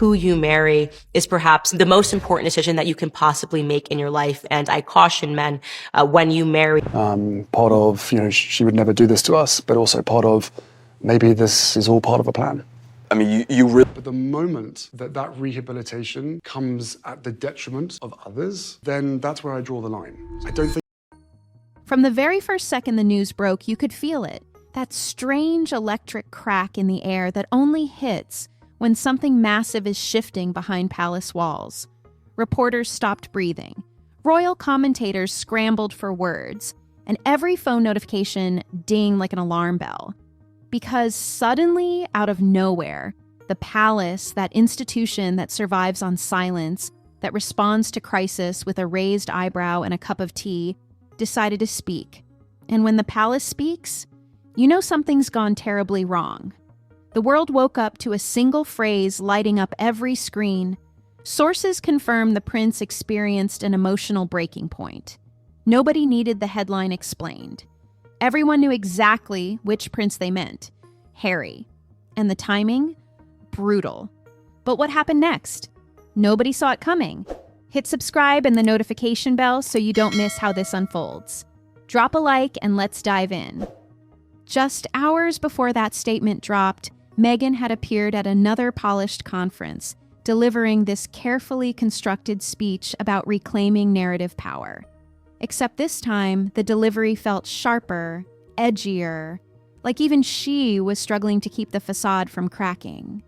who you marry is perhaps the most important decision that you can possibly make in your life. And I caution men, when you marry. Part of, she would never do this to us, but also part of, maybe this is all part of a plan. I mean, you really... But the moment that rehabilitation comes at the detriment of others, then that's where I draw the line. I don't think... From the very first second the news broke, you could feel it. That strange electric crack in the air that only hits when something massive is shifting behind palace walls. Reporters stopped breathing. Royal commentators scrambled for words, and every phone notification dinged like an alarm bell. Because suddenly, out of nowhere, the palace, that institution that survives on silence, that responds to crisis with a raised eyebrow and a cup of tea, decided to speak. And when the palace speaks, you know something's gone terribly wrong. The world woke up to a single phrase lighting up every screen. Sources confirm the prince experienced an emotional breaking point. Nobody needed the headline explained. Everyone knew exactly which prince they meant, Harry. And the timing? Brutal. But what happened next? Nobody saw it coming. Hit subscribe and the notification bell so you don't miss how this unfolds. Drop a like and let's dive in. Just hours before that statement dropped, Meghan had appeared at another polished conference, delivering this carefully constructed speech about reclaiming narrative power. Except this time, the delivery felt sharper, edgier, like even she was struggling to keep the facade from cracking.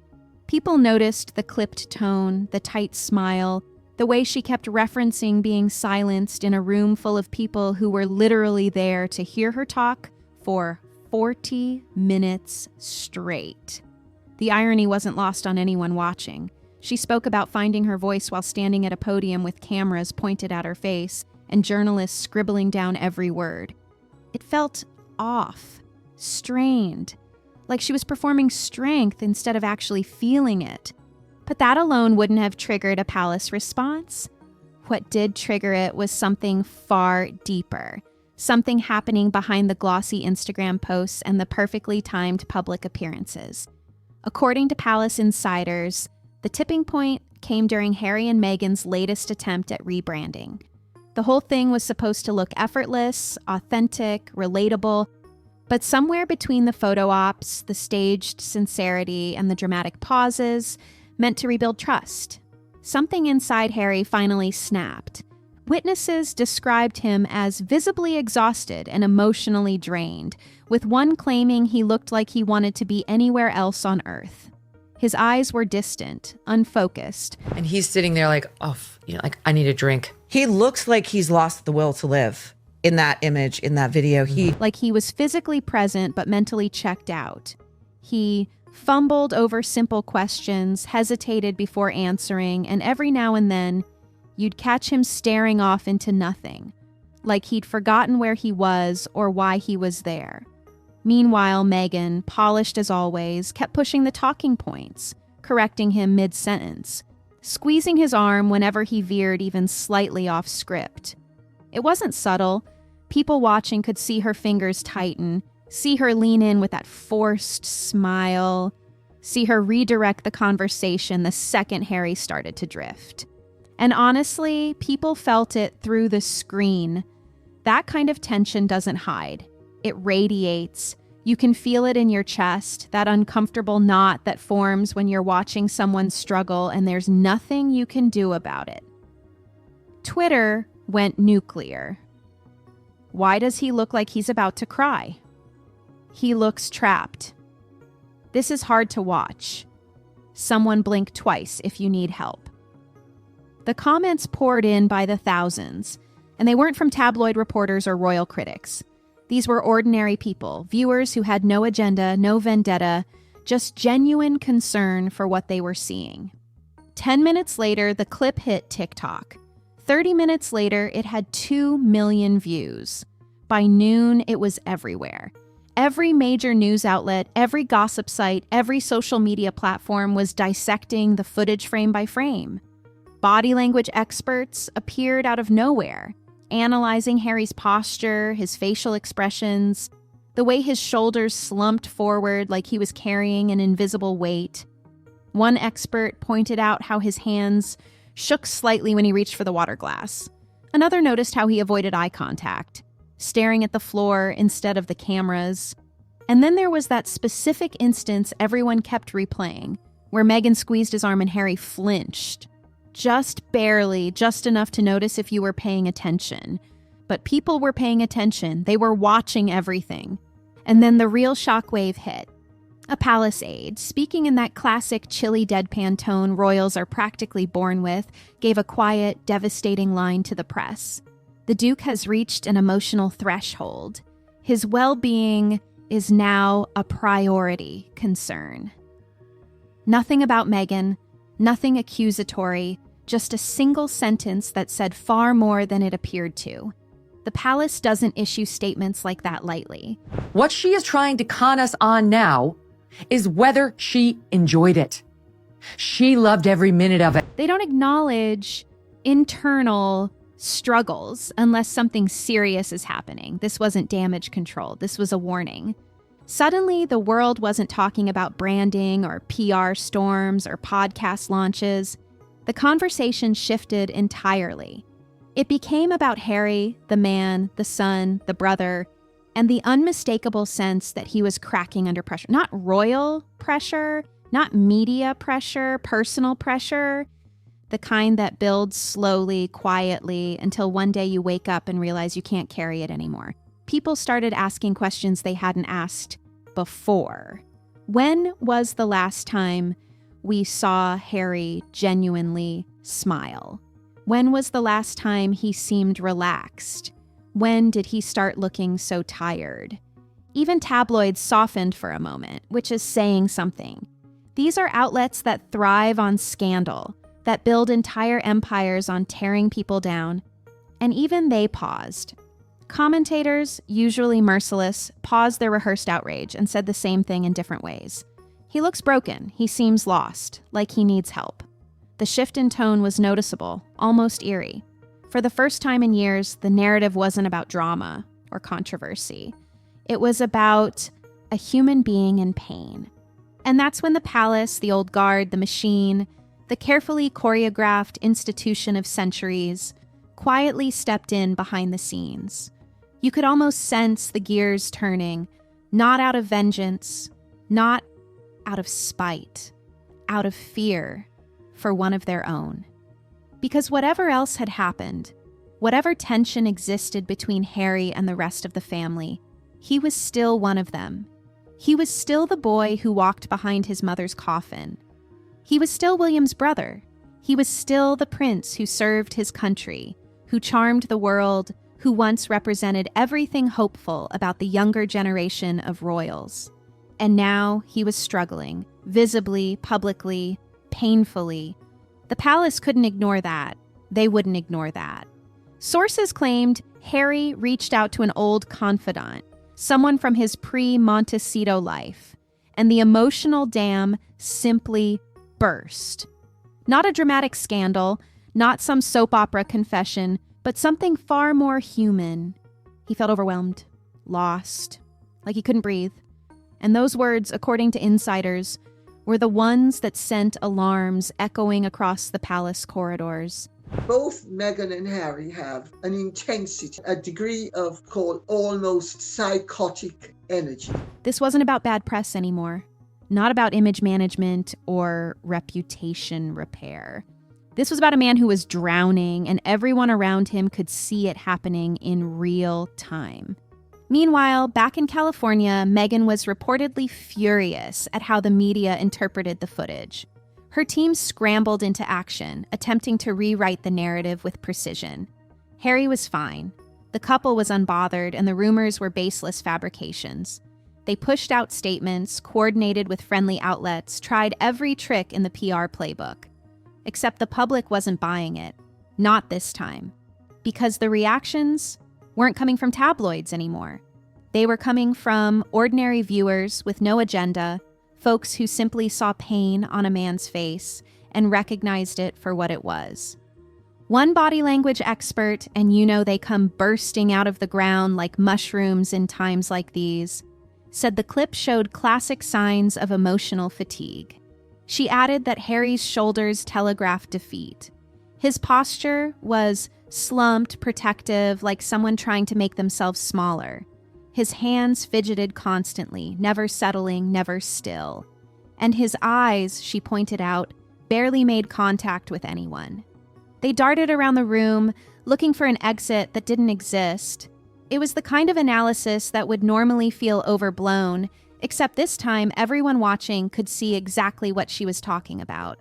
People noticed the clipped tone, the tight smile, the way she kept referencing being silenced in a room full of people who were literally there to hear her talk for 40 minutes straight. The irony wasn't lost on anyone watching. She spoke about finding her voice while standing at a podium with cameras pointed at her face and journalists scribbling down every word. It felt off, strained, like she was performing strength instead of actually feeling it. But that alone wouldn't have triggered a palace response. What did trigger it was something far deeper, something happening behind the glossy Instagram posts and the perfectly timed public appearances. According to palace insiders, the tipping point came during Harry and Meghan's latest attempt at rebranding. The whole thing was supposed to look effortless, authentic, relatable, but somewhere between the photo ops, the staged sincerity, and the dramatic pauses, meant to rebuild trust. Something inside Harry finally snapped. Witnesses described him as visibly exhausted and emotionally drained, with one claiming he looked like he wanted to be anywhere else on Earth. His eyes were distant, unfocused. And he's sitting there like, oh, like, I need a drink. He looks like he's lost the will to live in that image, in that video. Like he was physically present but mentally checked out. He fumbled over simple questions, hesitated before answering, and every now and then, you'd catch him staring off into nothing, like he'd forgotten where he was or why he was there. Meanwhile, Meghan, polished as always, kept pushing the talking points, correcting him mid-sentence, squeezing his arm whenever he veered even slightly off script. It wasn't subtle. People watching could see her fingers tighten, see her lean in with that forced smile, see her redirect the conversation the second Harry started to drift. And honestly, people felt it through the screen. That kind of tension doesn't hide. It radiates. You can feel it in your chest, that uncomfortable knot that forms when you're watching someone struggle and there's nothing you can do about it. Twitter went nuclear. Why does he look like he's about to cry? He looks trapped. This is hard to watch. Someone blink twice if you need help. The comments poured in by the thousands, and they weren't from tabloid reporters or royal critics. These were ordinary people, viewers who had no agenda, no vendetta, just genuine concern for what they were seeing. 10 minutes later, the clip hit TikTok. 30 minutes later, it had 2 million views. By noon, it was everywhere. Every major news outlet, every gossip site, every social media platform was dissecting the footage frame by frame. Body language experts appeared out of nowhere, analyzing Harry's posture, his facial expressions, the way his shoulders slumped forward like he was carrying an invisible weight. One expert pointed out how his hands shook slightly when he reached for the water glass. Another noticed how he avoided eye contact, staring at the floor instead of the cameras. And then there was that specific instance everyone kept replaying, where Meghan squeezed his arm and Harry flinched. Just barely, just enough to notice if you were paying attention. But people were paying attention. They were watching everything. And then the real shockwave hit. A palace aide, speaking in that classic chilly deadpan tone royals are practically born with, gave a quiet, devastating line to the press. The Duke has reached an emotional threshold. His well-being is now a priority concern. Nothing about Meghan, nothing accusatory, just a single sentence that said far more than it appeared to. The palace doesn't issue statements like that lightly. What she is trying to con us on now is whether she enjoyed it. She loved every minute of it. They don't acknowledge internal struggles unless something serious is happening. This wasn't damage control. This was a warning. Suddenly, the world wasn't talking about branding or PR storms or podcast launches. The conversation shifted entirely. It became about Harry, the man, the son, the brother, and the unmistakable sense that he was cracking under pressure. Not royal pressure, not media pressure, personal pressure, the kind that builds slowly, quietly, until one day you wake up and realize you can't carry it anymore. People started asking questions they hadn't asked before. When was the last time we saw Harry genuinely smile? When was the last time he seemed relaxed? When did he start looking so tired? Even tabloids softened for a moment, which is saying something. These are outlets that thrive on scandal, that build entire empires on tearing people down, and even they paused. Commentators, usually merciless, paused their rehearsed outrage and said the same thing in different ways. He looks broken, he seems lost, like he needs help. The shift in tone was noticeable, almost eerie. For the first time in years, the narrative wasn't about drama or controversy. It was about a human being in pain. And that's when the palace, the old guard, the machine, the carefully choreographed institution of centuries, quietly stepped in behind the scenes. You could almost sense the gears turning, not out of vengeance, not out of spite, out of fear for one of their own. Because whatever else had happened, whatever tension existed between Harry and the rest of the family, he was still one of them. He was still the boy who walked behind his mother's coffin. He was still William's brother. He was still the prince who served his country, who charmed the world, who once represented everything hopeful about the younger generation of royals. And now he was struggling, visibly, publicly, painfully. The palace couldn't ignore that. They wouldn't ignore that. Sources claimed Harry reached out to an old confidant, someone from his pre-Montecito life, and the emotional dam simply burst. Not a dramatic scandal, not some soap opera confession, but something far more human. He felt overwhelmed, lost, like he couldn't breathe. And those words, according to insiders, were the ones that sent alarms echoing across the palace corridors. Both Meghan and Harry have an intensity, a degree of called almost psychotic energy. This wasn't about bad press anymore, not about image management or reputation repair. This was about a man who was drowning, and everyone around him could see it happening in real time. Meanwhile, back in California, Meghan was reportedly furious at how the media interpreted the footage. Her team scrambled into action, attempting to rewrite the narrative with precision. Harry was fine. The couple was unbothered, and the rumors were baseless fabrications. They pushed out statements, coordinated with friendly outlets, tried every trick in the PR playbook. Except the public wasn't buying it. Not this time. Because the reactions weren't coming from tabloids anymore. They were coming from ordinary viewers with no agenda, folks who simply saw pain on a man's face and recognized it for what it was. One body language expert, and you know they come bursting out of the ground like mushrooms in times like these, said the clip showed classic signs of emotional fatigue. She added that Harry's shoulders telegraphed defeat. His posture was slumped, protective, like someone trying to make themselves smaller. His hands fidgeted constantly, never settling, never still. And his eyes, she pointed out, barely made contact with anyone. They darted around the room, looking for an exit that didn't exist. It was the kind of analysis that would normally feel overblown, except this time everyone watching could see exactly what she was talking about.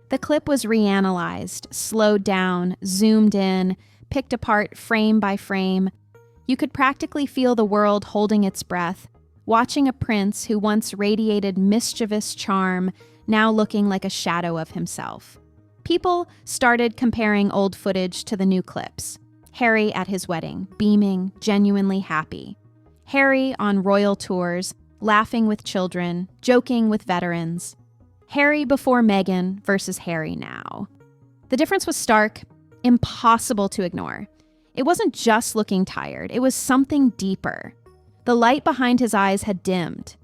The clip was reanalyzed, slowed down, zoomed in, picked apart frame by frame. You could practically feel the world holding its breath, watching a prince who once radiated mischievous charm, now looking like a shadow of himself. People started comparing old footage to the new clips. Harry at his wedding, beaming, genuinely happy. Harry on royal tours, laughing with children, joking with veterans. Harry before Meghan versus Harry now. The difference was stark, impossible to ignore. It wasn't just looking tired, it was something deeper. The light behind his eyes had dimmed.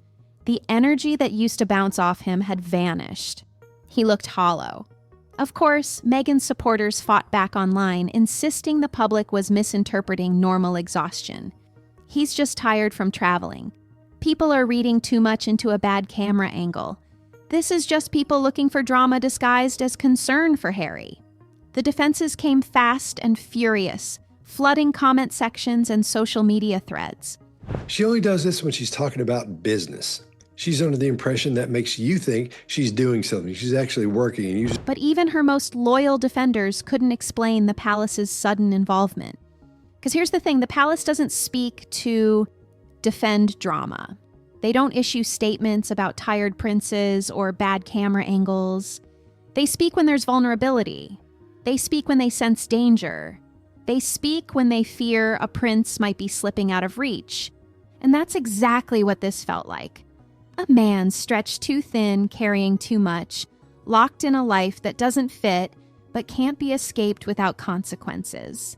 The energy that used to bounce off him had vanished. He looked hollow. Of course, Meghan's supporters fought back online, insisting the public was misinterpreting normal exhaustion. He's just tired from traveling. People are reading too much into a bad camera angle. This is just people looking for drama disguised as concern for Harry. The defenses came fast and furious, flooding comment sections and social media threads. She only does this when she's talking about business. She's under the impression that makes you think she's doing something. She's actually working. But even her most loyal defenders couldn't explain the palace's sudden involvement. Because here's the thing, the palace doesn't speak to defend drama. They don't issue statements about tired princes or bad camera angles. They speak when there's vulnerability. They speak when they sense danger. They speak when they fear a prince might be slipping out of reach. And that's exactly what this felt like. A man stretched too thin, carrying too much, locked in a life that doesn't fit, but can't be escaped without consequences.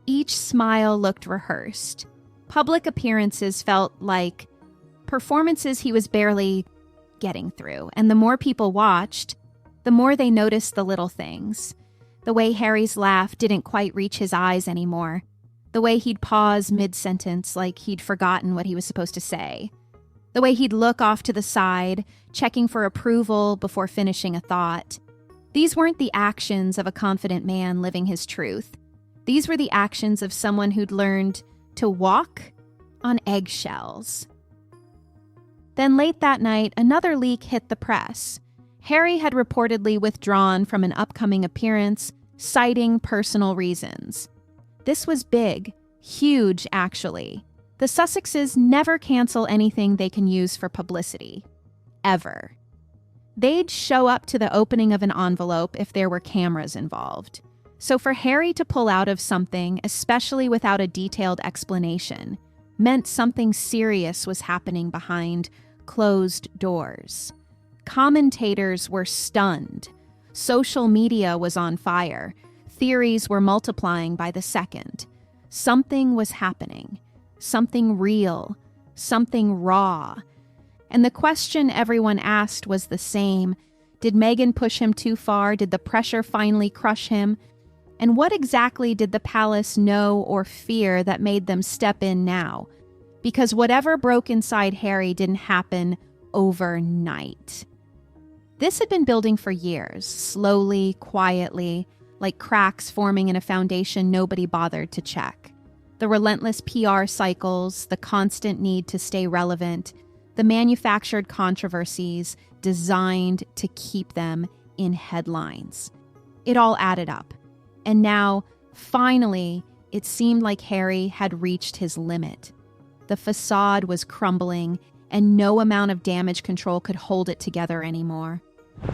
Each smile looked rehearsed. Public appearances felt like performances he was barely getting through. And the more people watched, the more they noticed the little things. The way Harry's laugh didn't quite reach his eyes anymore. The way he'd pause mid-sentence like he'd forgotten what he was supposed to say. The way he'd look off to the side, checking for approval before finishing a thought. These weren't the actions of a confident man living his truth. These were the actions of someone who'd learned to walk on eggshells. Then late that night, another leak hit the press. Harry had reportedly withdrawn from an upcoming appearance, citing personal reasons. This was big, huge actually. The Sussexes never cancel anything they can use for publicity. Ever. They'd show up to the opening of an envelope if there were cameras involved. So for Harry to pull out of something, especially without a detailed explanation, meant something serious was happening behind closed doors. Commentators were stunned. Social media was on fire. Theories were multiplying by the second. Something was happening. Something real. Something raw. And the question everyone asked was the same. Did Meghan push him too far? Did the pressure finally crush him? And what exactly did the palace know or fear that made them step in now? Because whatever broke inside Harry didn't happen overnight. This had been building for years, slowly, quietly, like cracks forming in a foundation nobody bothered to check. The relentless PR cycles, the constant need to stay relevant, the manufactured controversies designed to keep them in headlines. It all added up. And now, finally, it seemed like Harry had reached his limit. The facade was crumbling, and no amount of damage control could hold it together anymore.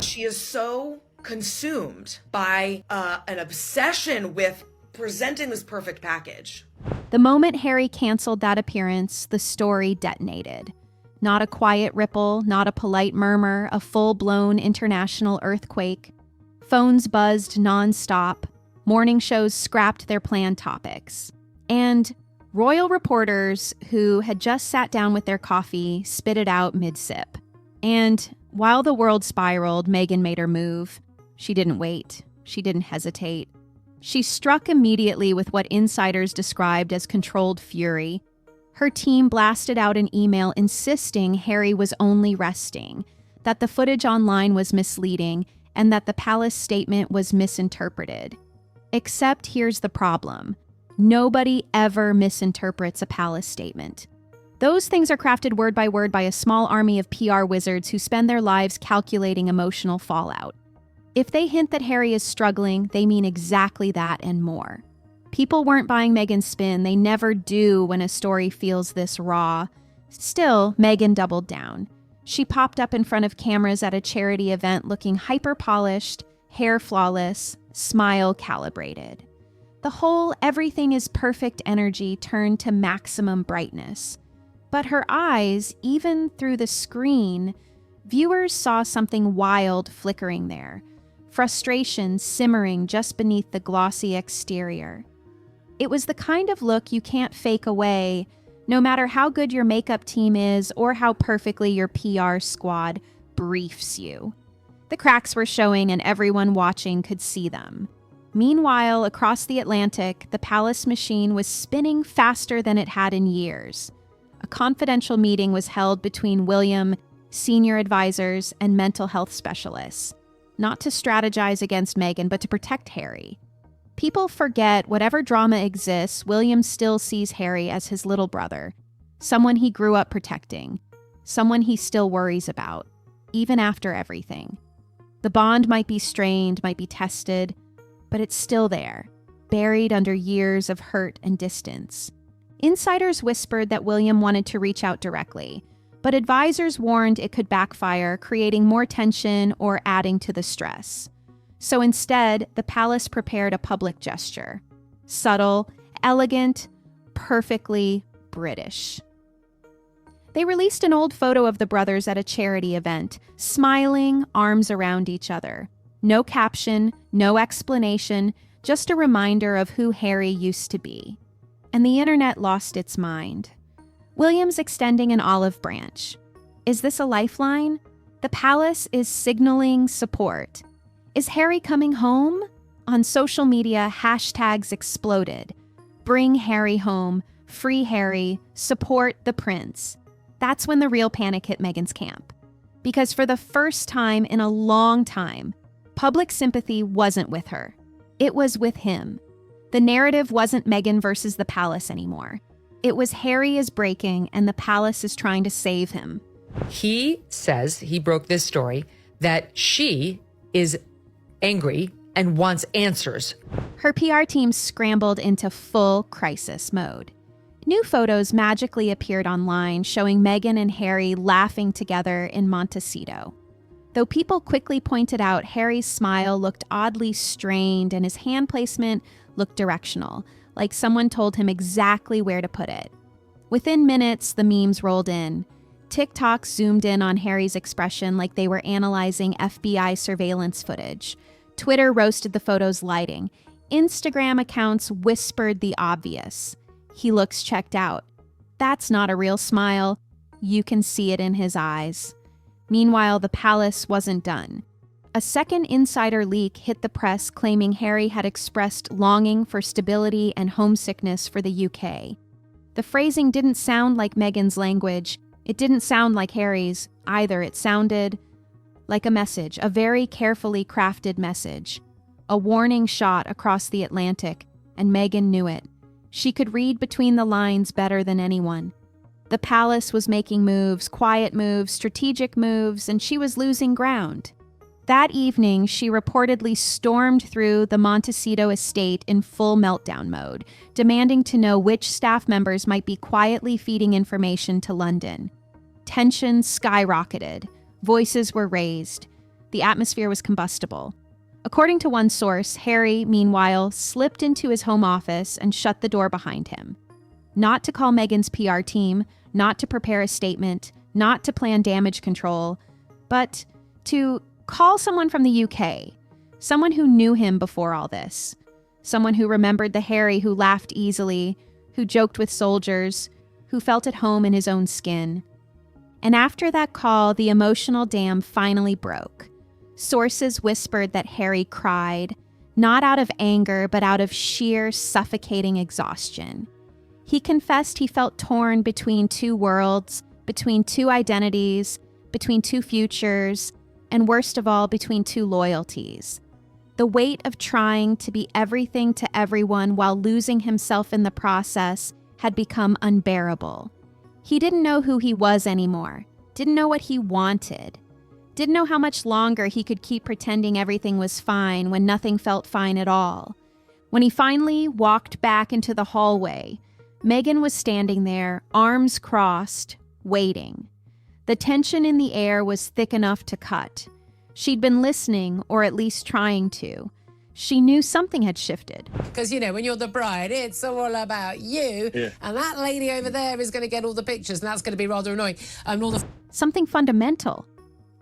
She is so consumed by an obsession with presenting this perfect package. The moment Harry canceled that appearance, the story detonated. Not a quiet ripple, not a polite murmur, a full-blown international earthquake. Phones buzzed nonstop. Morning shows scrapped their planned topics. And royal reporters who had just sat down with their coffee spit it out mid-sip. And While the world spiraled, Meghan made her move. She didn't wait. She didn't hesitate. She struck immediately with what insiders described as controlled fury. Her team blasted out an email insisting Harry was only resting, that the footage online was misleading, and that the palace statement was misinterpreted. Except here's the problem. Nobody ever misinterprets a palace statement. Those things are crafted word by word by a small army of PR wizards who spend their lives calculating emotional fallout. If they hint that Harry is struggling, they mean exactly that and more. People weren't buying Meghan's spin. They never do when a story feels this raw. Still, Meghan doubled down. She popped up in front of cameras at a charity event looking hyper-polished, hair flawless, smile calibrated. The whole everything is perfect energy turned to maximum brightness. But her eyes, even through the screen, viewers saw something wild flickering there. Frustration simmering just beneath the glossy exterior. It was the kind of look you can't fake away, no matter how good your makeup team is or how perfectly your PR squad briefs you. The cracks were showing and everyone watching could see them. Meanwhile, across the Atlantic, the palace machine was spinning faster than it had in years. A confidential meeting was held between William, senior advisors, and mental health specialists. Not to strategize against Meghan, but to protect Harry. People forget whatever drama exists, William still sees Harry as his little brother, someone he grew up protecting, someone he still worries about, even after everything. The bond might be strained, might be tested, but it's still there, buried under years of hurt and distance. Insiders whispered that William wanted to reach out directly, but advisors warned it could backfire, creating more tension or adding to the stress. So instead, the palace prepared a public gesture. Subtle, elegant, perfectly British. They released an old photo of the brothers at a charity event, smiling, arms around each other. No caption, no explanation, just a reminder of who Harry used to be. And the internet lost its mind. William's extending an olive branch. Is this a lifeline? The palace is signaling support. Is Harry coming home? On social media, hashtags exploded. Bring Harry home, free Harry, support the prince. That's when the real panic hit Meghan's camp. Because for the first time in a long time, public sympathy wasn't with her. It was with him. The narrative wasn't Meghan versus the palace anymore. It was Harry is breaking and the palace is trying to save him. He says, he broke this story, that she is angry and wants answers. Her PR team scrambled into full crisis mode. New photos magically appeared online showing Meghan and Harry laughing together in Montecito. Though people quickly pointed out Harry's smile looked oddly strained and his hand placement looked directional, like someone told him exactly where to put it. Within minutes, the memes rolled in. TikTok zoomed in on Harry's expression like they were analyzing FBI surveillance footage. Twitter roasted the photo's lighting. Instagram accounts whispered the obvious. He looks checked out. That's not a real smile. You can see it in his eyes. Meanwhile, the palace wasn't done. A second insider leak hit the press claiming Harry had expressed longing for stability and homesickness for the UK. The phrasing didn't sound like Meghan's language. It didn't sound like Harry's either. It sounded like a message, a very carefully crafted message. A warning shot across the Atlantic, and Meghan knew it. She could read between the lines better than anyone. The palace was making moves, quiet moves, strategic moves, and she was losing ground. That evening, she reportedly stormed through the Montecito estate in full meltdown mode, demanding to know which staff members might be quietly feeding information to London. Tension skyrocketed. Voices were raised. The atmosphere was combustible. According to one source, Harry, meanwhile, slipped into his home office and shut the door behind him. Not to call Meghan's PR team, not to prepare a statement, not to plan damage control, but to call someone from the UK, someone who knew him before all this, someone who remembered the Harry who laughed easily, who joked with soldiers, who felt at home in his own skin. And after that call, the emotional dam finally broke. Sources whispered that Harry cried, not out of anger, but out of sheer suffocating exhaustion. He confessed he felt torn between two worlds, between two identities, between two futures, and worst of all, between two loyalties. The weight of trying to be everything to everyone while losing himself in the process had become unbearable. He didn't know who he was anymore, didn't know what he wanted, didn't know how much longer he could keep pretending everything was fine when nothing felt fine at all. When he finally walked back into the hallway, Meghan was standing there, arms crossed, waiting. The tension in the air was thick enough to cut. She'd been listening, or at least trying to. She knew something had shifted. Because, you know, when you're the bride, it's all about you. Yeah. And that lady over there is going to get all the pictures, and that's going to be rather annoying. Something fundamental.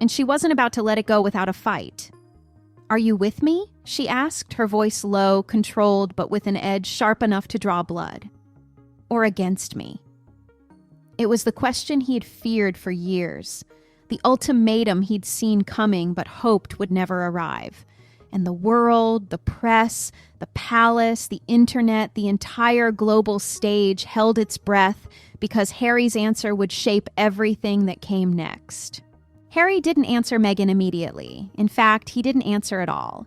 And she wasn't about to let it go without a fight. "Are you with me?" she asked, her voice low, controlled, but with an edge sharp enough to draw blood. "Or against me?" It was the question he'd feared for years. The ultimatum he'd seen coming but hoped would never arrive. And the world, the press, the palace, the internet, the entire global stage held its breath because Harry's answer would shape everything that came next. Harry didn't answer Meghan immediately. In fact, he didn't answer at all.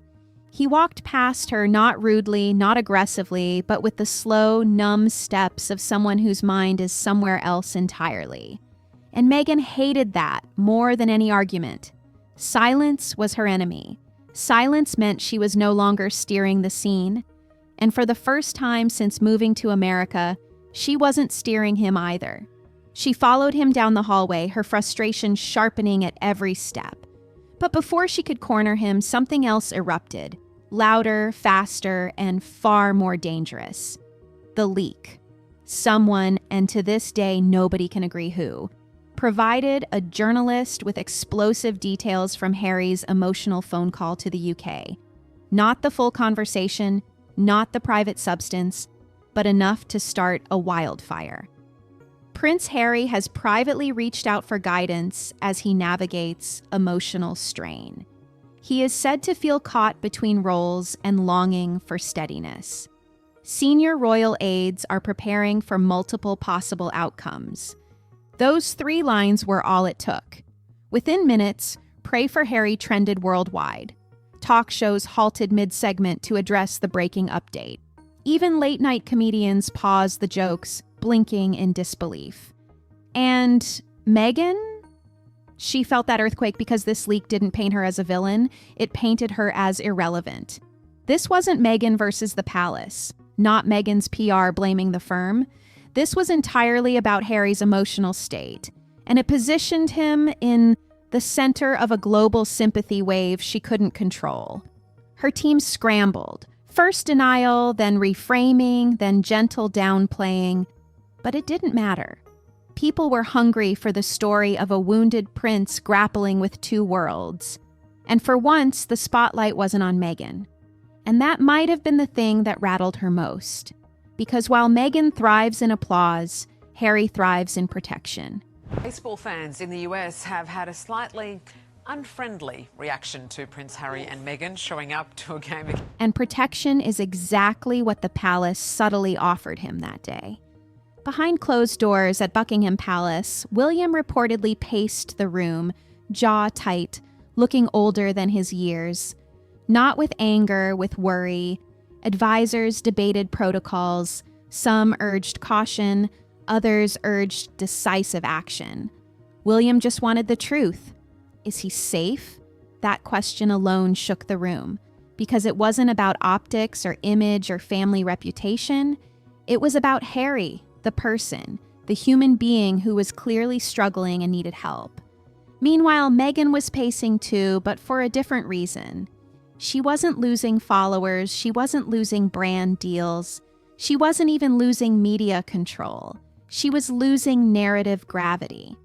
He walked past her, not rudely, not aggressively, but with the slow, numb steps of someone whose mind is somewhere else entirely. And Meghan hated that more than any argument. Silence was her enemy. Silence meant she was no longer steering the scene. And for the first time since moving to America, she wasn't steering him either. She followed him down the hallway, her frustration sharpening at every step. But before she could corner him, something else erupted. Louder, faster, and far more dangerous. The leak. Someone, and to this day nobody can agree who, provided a journalist with explosive details from Harry's emotional phone call to the UK. Not the full conversation, not the private substance, but enough to start a wildfire. Prince Harry has privately reached out for guidance as he navigates emotional strain. He is said to feel caught between roles and longing for steadiness. Senior royal aides are preparing for multiple possible outcomes. Those 3 lines were all it took. Within minutes, Pray for Harry trended worldwide. Talk shows halted mid-segment to address the breaking update. Even late-night comedians paused the jokes, blinking in disbelief. And Meghan? She felt that earthquake because this leak didn't paint her as a villain. It painted her as irrelevant. This wasn't Meghan versus the palace, not Meghan's PR blaming the firm. This was entirely about Harry's emotional state, and it positioned him in the center of a global sympathy wave she couldn't control. Her team scrambled, first denial, then reframing, then gentle downplaying, but it didn't matter. People were hungry for the story of a wounded prince grappling with 2 worlds, and for once the spotlight wasn't on Meghan. And that might have been the thing that rattled her most. Because while Meghan thrives in applause, Harry thrives in protection. Baseball fans in the US have had a slightly unfriendly reaction to Prince Harry and Meghan showing up to a game. And protection is exactly what the palace subtly offered him that day. Behind closed doors at Buckingham Palace, William reportedly paced the room, jaw tight, looking older than his years. Not with anger, with worry. Advisors debated protocols. Some urged caution. Others urged decisive action. William just wanted the truth. Is he safe? That question alone shook the room, because it wasn't about optics or image or family reputation. It was about Harry, the person, the human being who was clearly struggling and needed help. Meanwhile, Meghan was pacing too, but for a different reason. She wasn't losing followers, she wasn't losing brand deals, she wasn't even losing media control. She was losing narrative gravity.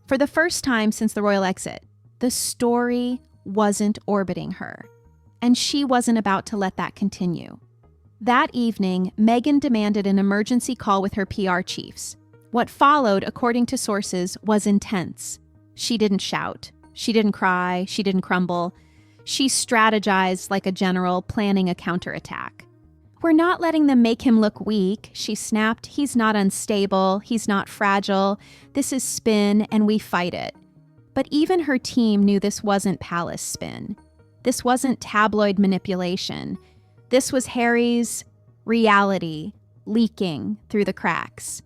For the first time since the royal exit, the story wasn't orbiting her, and she wasn't about to let that continue. That evening, Meghan demanded an emergency call with her PR chiefs. What followed, according to sources, was intense. She didn't shout. She didn't cry. She didn't crumble. She strategized like a general planning a counterattack. "We're not letting them make him look weak," she snapped. "He's not unstable. He's not fragile. This is spin, and we fight it." But even her team knew this wasn't palace spin. This wasn't tabloid manipulation. This was Harry's reality leaking through the cracks.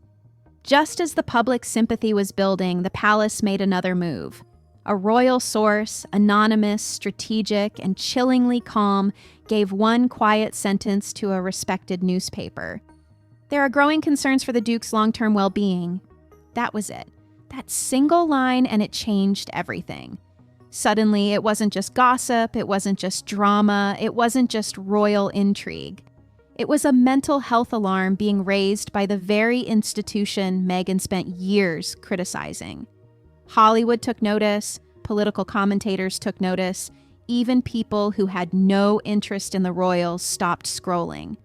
Just as the public sympathy was building, the palace made another move. A royal source, anonymous, strategic, and chillingly calm, gave one quiet sentence to a respected newspaper. "There are growing concerns for the Duke's long-term well-being." That was it. That single line, and it changed everything. Suddenly, it wasn't just gossip, it wasn't just drama, it wasn't just royal intrigue. It was a mental health alarm being raised by the very institution Meghan spent years criticizing. Hollywood took notice, political commentators took notice, even people who had no interest in the royals stopped scrolling.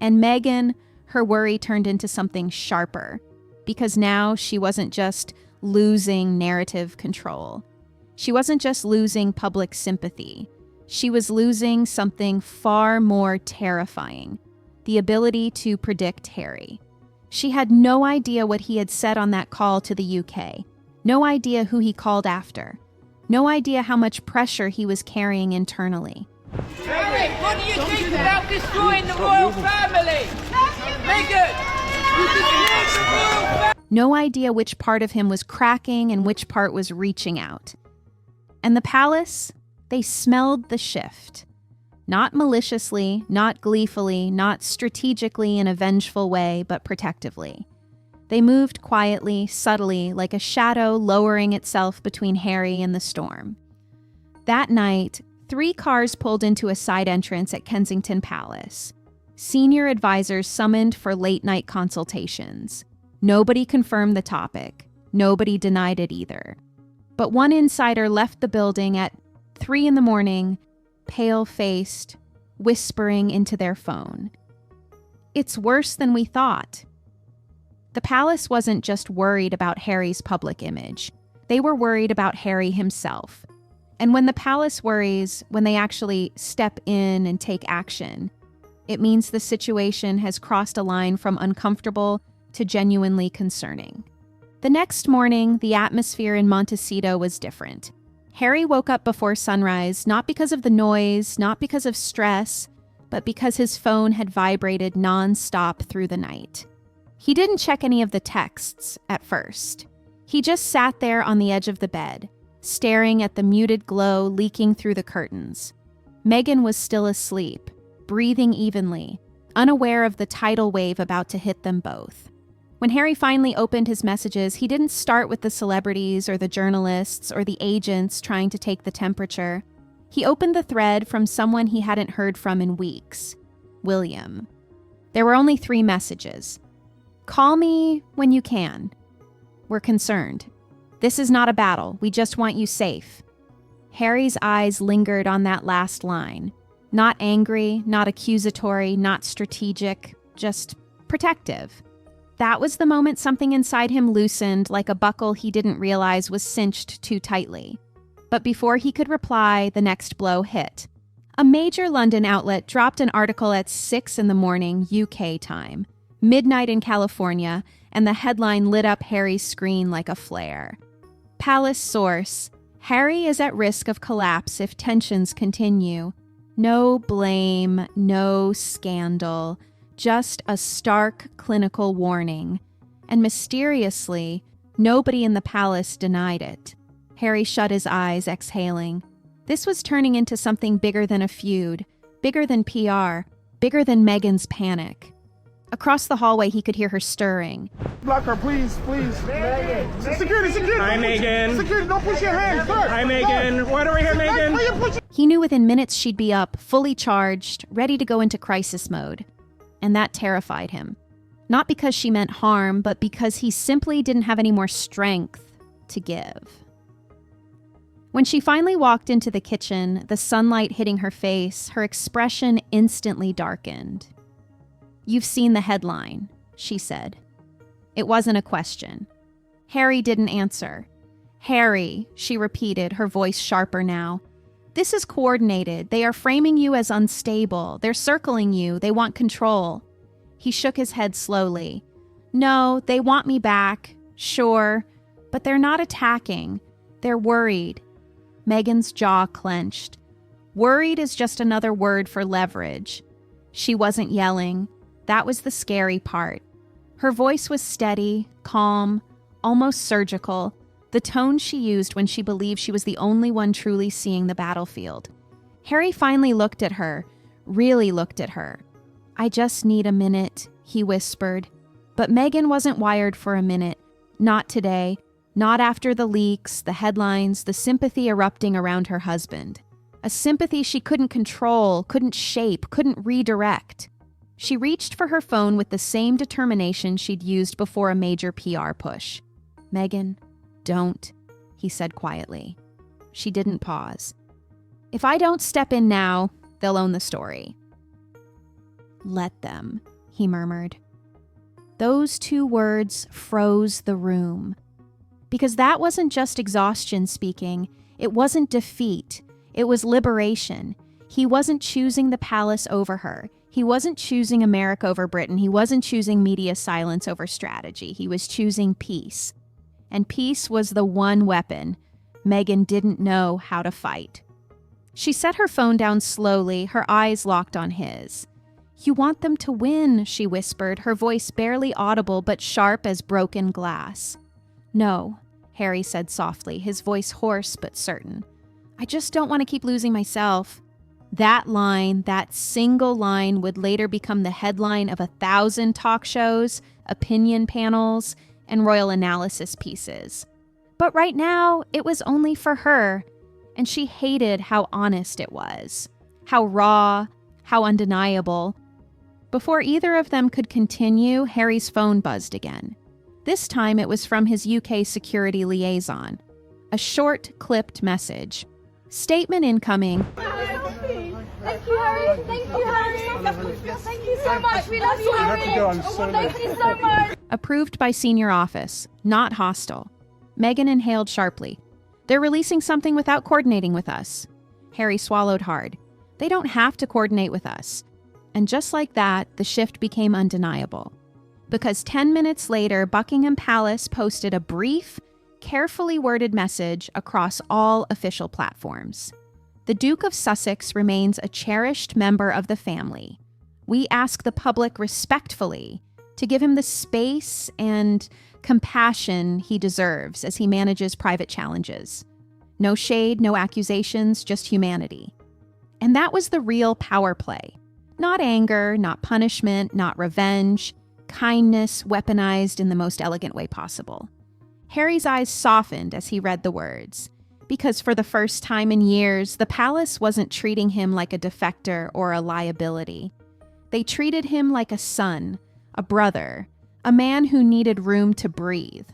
And Meghan, her worry turned into something sharper, because now she wasn't just losing narrative control. She wasn't just losing public sympathy. She was losing something far more terrifying: the ability to predict Harry. She had no idea what he had said on that call to the UK. No idea who he called after. No idea how much pressure he was carrying internally. Harry, what do you think about destroying the royal family? Meghan, you destroyed the royal family! No idea which part of him was cracking and which part was reaching out. And the palace, they smelled the shift. Not maliciously, not gleefully, not strategically in a vengeful way, but protectively. They moved quietly, subtly, like a shadow lowering itself between Harry and the storm. That night, 3 cars pulled into a side entrance at Kensington Palace. Senior advisors summoned for late-night consultations. Nobody confirmed the topic. Nobody denied it either. But one insider left the building at 3 a.m, pale-faced, whispering into their phone. "It's worse than we thought." The palace wasn't just worried about Harry's public image. They were worried about Harry himself. And when the palace worries, when they actually step in and take action, it means the situation has crossed a line from uncomfortable to genuinely concerning. The next morning, the atmosphere in Montecito was different. Harry woke up before sunrise, not because of the noise, not because of stress, but because his phone had vibrated nonstop through the night. He didn't check any of the texts at first. He just sat there on the edge of the bed, staring at the muted glow leaking through the curtains. Meghan was still asleep, breathing evenly, unaware of the tidal wave about to hit them both. When Harry finally opened his messages, he didn't start with the celebrities or the journalists or the agents trying to take the temperature. He opened the thread from someone he hadn't heard from in weeks: William. There were only 3 messages. "Call me when you can. We're concerned. This is not a battle. We just want you safe." Harry's eyes lingered on that last line. Not angry, not accusatory, not strategic, just protective. That was the moment something inside him loosened, like a buckle he didn't realize was cinched too tightly. But before he could reply, the next blow hit. A major London outlet dropped an article at 6 a.m. UK time, midnight in California, and the headline lit up Harry's screen like a flare. Palace source: Harry is at risk of collapse if tensions continue. No blame, no scandal, just a stark clinical warning. And mysteriously, nobody in the palace denied it. Harry shut his eyes, exhaling. This was turning into something bigger than a feud, bigger than PR, bigger than Meghan's panic. Across the hallway, he could hear her stirring. Block her, please, please. Meghan. Security. Hi, Meghan. Security, don't push your hands, sir. Hi, Meghan. What are we here, Meghan? He knew within minutes she'd be up, fully charged, ready to go into crisis mode. And that terrified him. Not because she meant harm, but because he simply didn't have any more strength to give. When she finally walked into the kitchen, the sunlight hitting her face, her expression instantly darkened. "You've seen the headline," she said. It wasn't a question. Harry didn't answer. Harry, she repeated, her voice sharper now. This is coordinated. They are framing you as unstable. They're circling you. They want control. He shook his head slowly. No, they want me back. Sure. But they're not attacking. They're worried. Meghan's jaw clenched. Worried is just another word for leverage. She wasn't yelling. That was the scary part. Her voice was steady, calm, almost surgical, the tone she used when she believed she was the only one truly seeing the battlefield. Harry finally looked at her, really looked at her. I just need a minute, he whispered. But Meghan wasn't wired for a minute. Not today. Not after the leaks, the headlines, the sympathy erupting around her husband. A sympathy she couldn't control, couldn't shape, couldn't redirect. She reached for her phone with the same determination she'd used before a major PR push. Meghan, don't, he said quietly. She didn't pause. If I don't step in now, they'll own the story. Let them, he murmured. Those two words froze the room. Because that wasn't just exhaustion speaking. It wasn't defeat. It was liberation. He wasn't choosing the palace over her. He wasn't choosing America over Britain. He wasn't choosing media silence over strategy. He was choosing peace. And peace was the one weapon Meghan didn't know how to fight. She set her phone down slowly, her eyes locked on his. You want them to win, she whispered, her voice barely audible but sharp as broken glass. No, Harry said softly, his voice hoarse but certain. I just don't want to keep losing myself. That line, that single line, would later become the headline of 1,000 talk shows, opinion panels, and royal analysis pieces. But right now, it was only for her, and she hated how honest it was, how raw, how undeniable. Before either of them could continue, Harry's phone buzzed again. This time it was from his UK security liaison. A short, clipped message. Statement incoming. Thank you, Harry. Thank you, Harry. Thank you so much. We love you, Harry. Thank you so much. Approved by senior office, not hostile. Meghan inhaled sharply. They're releasing something without coordinating with us. Harry swallowed hard. They don't have to coordinate with us. And just like that, the shift became undeniable. Because 10 minutes later, Buckingham Palace posted a brief, carefully worded message across all official platforms. The Duke of Sussex remains a cherished member of the family. We ask the public respectfully to give him the space and compassion he deserves as he manages private challenges. No shade, no accusations, just humanity. And that was the real power play. Not anger, not punishment, not revenge. Kindness weaponized in the most elegant way possible. Harry's eyes softened as he read the words. Because for the first time in years, the palace wasn't treating him like a defector or a liability. They treated him like a son, a brother, a man who needed room to breathe.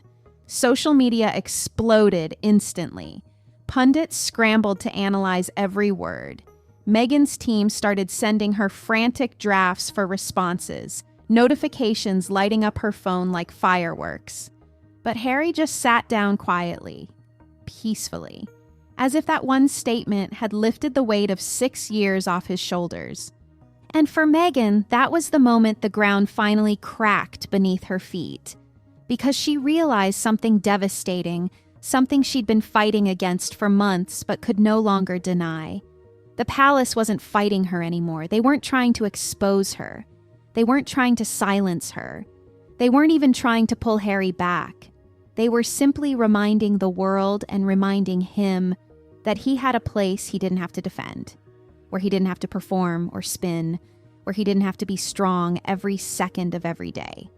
Social media exploded instantly. Pundits scrambled to analyze every word. Meghan's team started sending her frantic drafts for responses, notifications lighting up her phone like fireworks. But Harry just sat down quietly, peacefully, as if that one statement had lifted the weight of 6 years off his shoulders. And for Meghan, that was the moment the ground finally cracked beneath her feet, because she realized something devastating, something she'd been fighting against for months but could no longer deny. The palace wasn't fighting her anymore. They weren't trying to expose her. They weren't trying to silence her. They weren't even trying to pull Harry back. They were simply reminding the world and reminding him that he had a place he didn't have to defend, where he didn't have to perform or spin, where he didn't have to be strong every second of every day.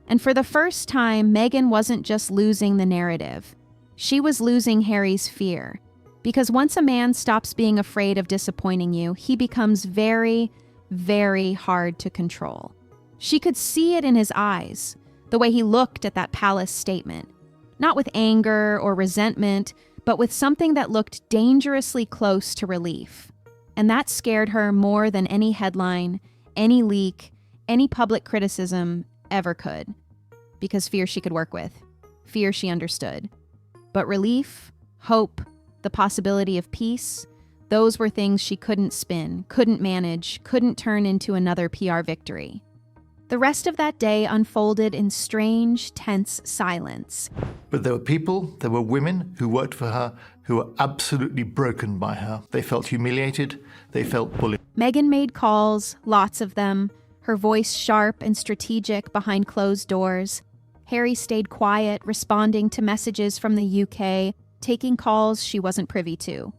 And for the first time, Meghan wasn't just losing the narrative. She was losing Harry's fear. Because once a man stops being afraid of disappointing you, he becomes very, very hard to control. She could see it in his eyes, the way he looked at that palace statement. Not with anger or resentment, but with something that looked dangerously close to relief. And that scared her more than any headline, any leak, any public criticism ever could. because fear she could work with, fear she understood. But relief, hope, the possibility of peace, those were things she couldn't spin, couldn't manage, couldn't turn into another PR victory. The rest of that day unfolded in strange, tense silence. But there were people, there were women who worked for her who were absolutely broken by her. They felt humiliated, they felt bullied. Meghan made calls, lots of them, her voice sharp and strategic behind closed doors. Harry stayed quiet, responding to messages from the UK, taking calls she wasn't privy to.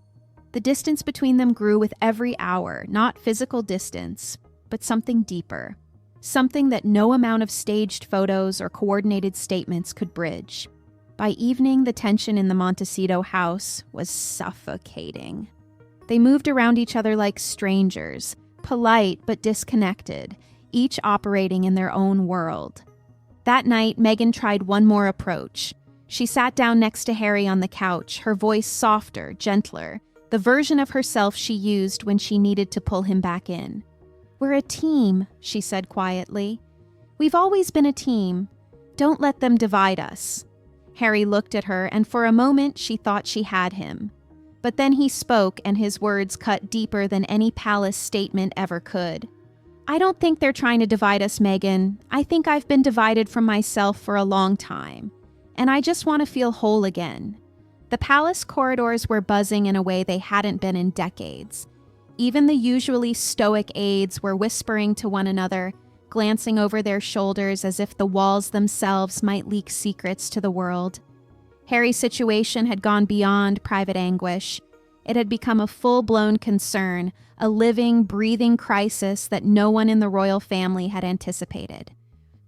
The distance between them grew with every hour, not physical distance, but something deeper. Something that no amount of staged photos or coordinated statements could bridge. By evening, the tension in the Montecito house was suffocating. They moved around each other like strangers, polite but disconnected, each operating in their own world. That night, Meghan tried one more approach. She sat down next to Harry on the couch, her voice softer, gentler, the version of herself she used when she needed to pull him back in. "We're a team," she said quietly. "We've always been a team. Don't let them divide us." Harry looked at her, and for a moment she thought she had him. But then he spoke, and his words cut deeper than any palace statement ever could. "I don't think they're trying to divide us, Meghan. I think I've been divided from myself for a long time. And I just want to feel whole again." The palace corridors were buzzing in a way they hadn't been in decades. Even the usually stoic aides were whispering to one another, glancing over their shoulders as if the walls themselves might leak secrets to the world. Harry's situation had gone beyond private anguish. It had become a full-blown concern, a living, breathing crisis that no one in the royal family had anticipated.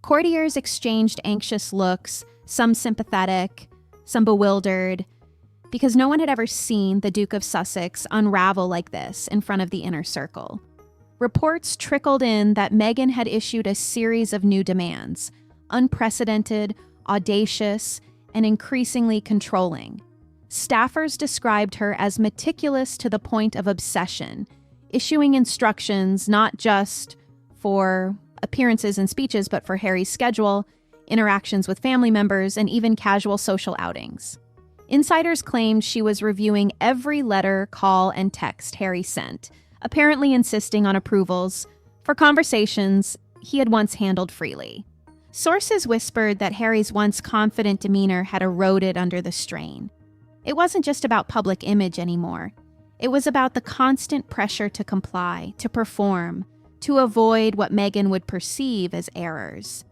Courtiers exchanged anxious looks, some sympathetic, some bewildered, because no one had ever seen the Duke of Sussex unravel like this in front of the inner circle. Reports trickled in that Meghan had issued a series of new demands, unprecedented, audacious, and increasingly controlling. Staffers described her as meticulous to the point of obsession, issuing instructions not just for appearances and speeches, but for Harry's schedule, interactions with family members, and even casual social outings. Insiders claimed she was reviewing every letter, call, and text Harry sent, apparently insisting on approvals for conversations he had once handled freely. Sources whispered that Harry's once confident demeanor had eroded under the strain. It wasn't just about public image anymore. It was about the constant pressure to comply, to perform, to avoid what Meghan would perceive as errors.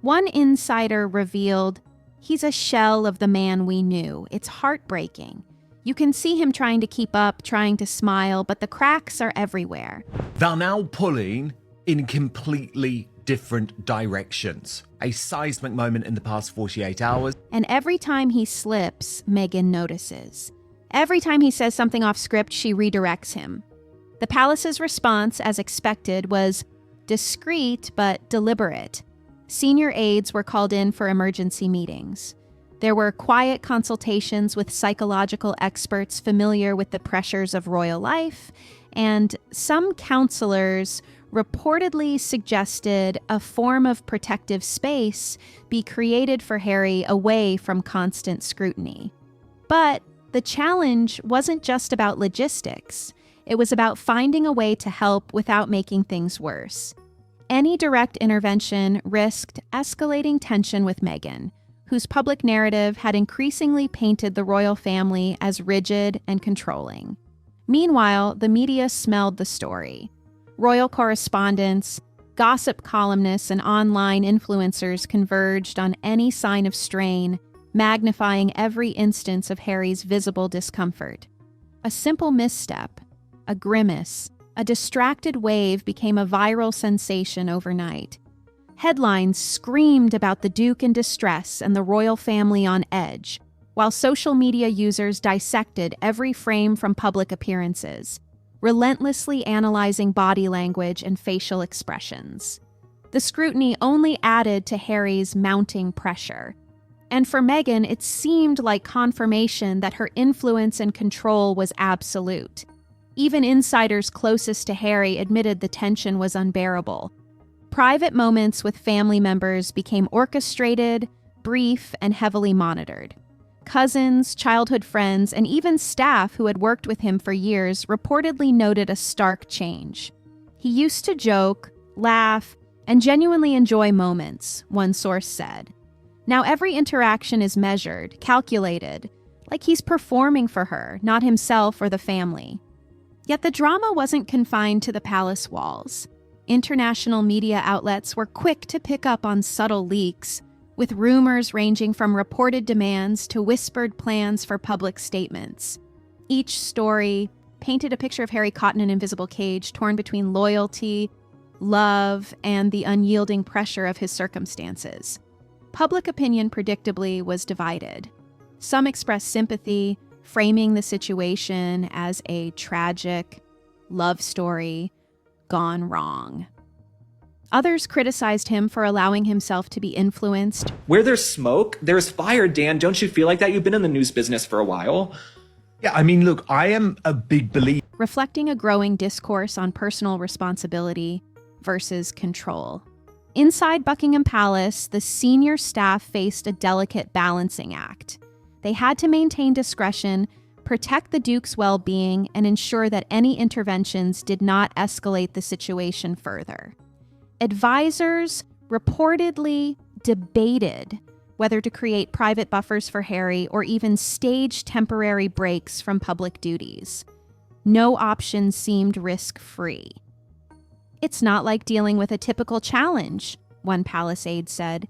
One insider revealed, "He's a shell of the man we knew. It's heartbreaking. You can see him trying to keep up, trying to smile, but the cracks are everywhere." They're now pulling in completely different directions. A seismic moment in the past 48 hours. And every time he slips, Meghan notices. Every time he says something off script, she redirects him. The palace's response, as expected, was discreet but deliberate. Senior aides were called in for emergency meetings. There were quiet consultations with psychological experts familiar with the pressures of royal life, and some counselors reportedly suggested a form of protective space be created for Harry away from constant scrutiny. But the challenge wasn't just about logistics. It was about finding a way to help without making things worse. Any direct intervention risked escalating tension with Meghan, whose public narrative had increasingly painted the royal family as rigid and controlling. Meanwhile, the media smelled the story. Royal correspondents, gossip columnists, and online influencers converged on any sign of strain, magnifying every instance of Harry's visible discomfort. A simple misstep, a grimace, a distracted wave became a viral sensation overnight. Headlines screamed about the Duke in distress and the royal family on edge, while social media users dissected every frame from public appearances, relentlessly analyzing body language and facial expressions. The scrutiny only added to Harry's mounting pressure. And for Meghan, it seemed like confirmation that her influence and control was absolute. Even insiders closest to Harry admitted the tension was unbearable. Private moments with family members became orchestrated, brief, and heavily monitored. Cousins, childhood friends, and even staff who had worked with him for years reportedly noted a stark change. He used to joke, laugh, and genuinely enjoy moments, one source said. Now every interaction is measured, calculated, like he's performing for her, not himself or the family. Yet the drama wasn't confined to the palace walls. International media outlets were quick to pick up on subtle leaks, with rumors ranging from reported demands to whispered plans for public statements. Each story painted a picture of Harry caught in an invisible cage, torn between loyalty, love, and the unyielding pressure of his circumstances. Public opinion, predictably, was divided. Some expressed sympathy, framing the situation as a tragic love story gone wrong. Others criticized him for allowing himself to be influenced. Where there's smoke, there's fire, Dan. Don't you feel like that? You've been in the news business for a while. Yeah, I mean, look, I am a big believer. Reflecting a growing discourse on personal responsibility versus control. Inside Buckingham Palace, the senior staff faced a delicate balancing act. They had to maintain discretion, protect the Duke's well-being, and ensure that any interventions did not escalate the situation further. Advisors reportedly debated whether to create private buffers for Harry or even stage temporary breaks from public duties. No option seemed risk-free. It's not like dealing with a typical challenge, one palace aide said.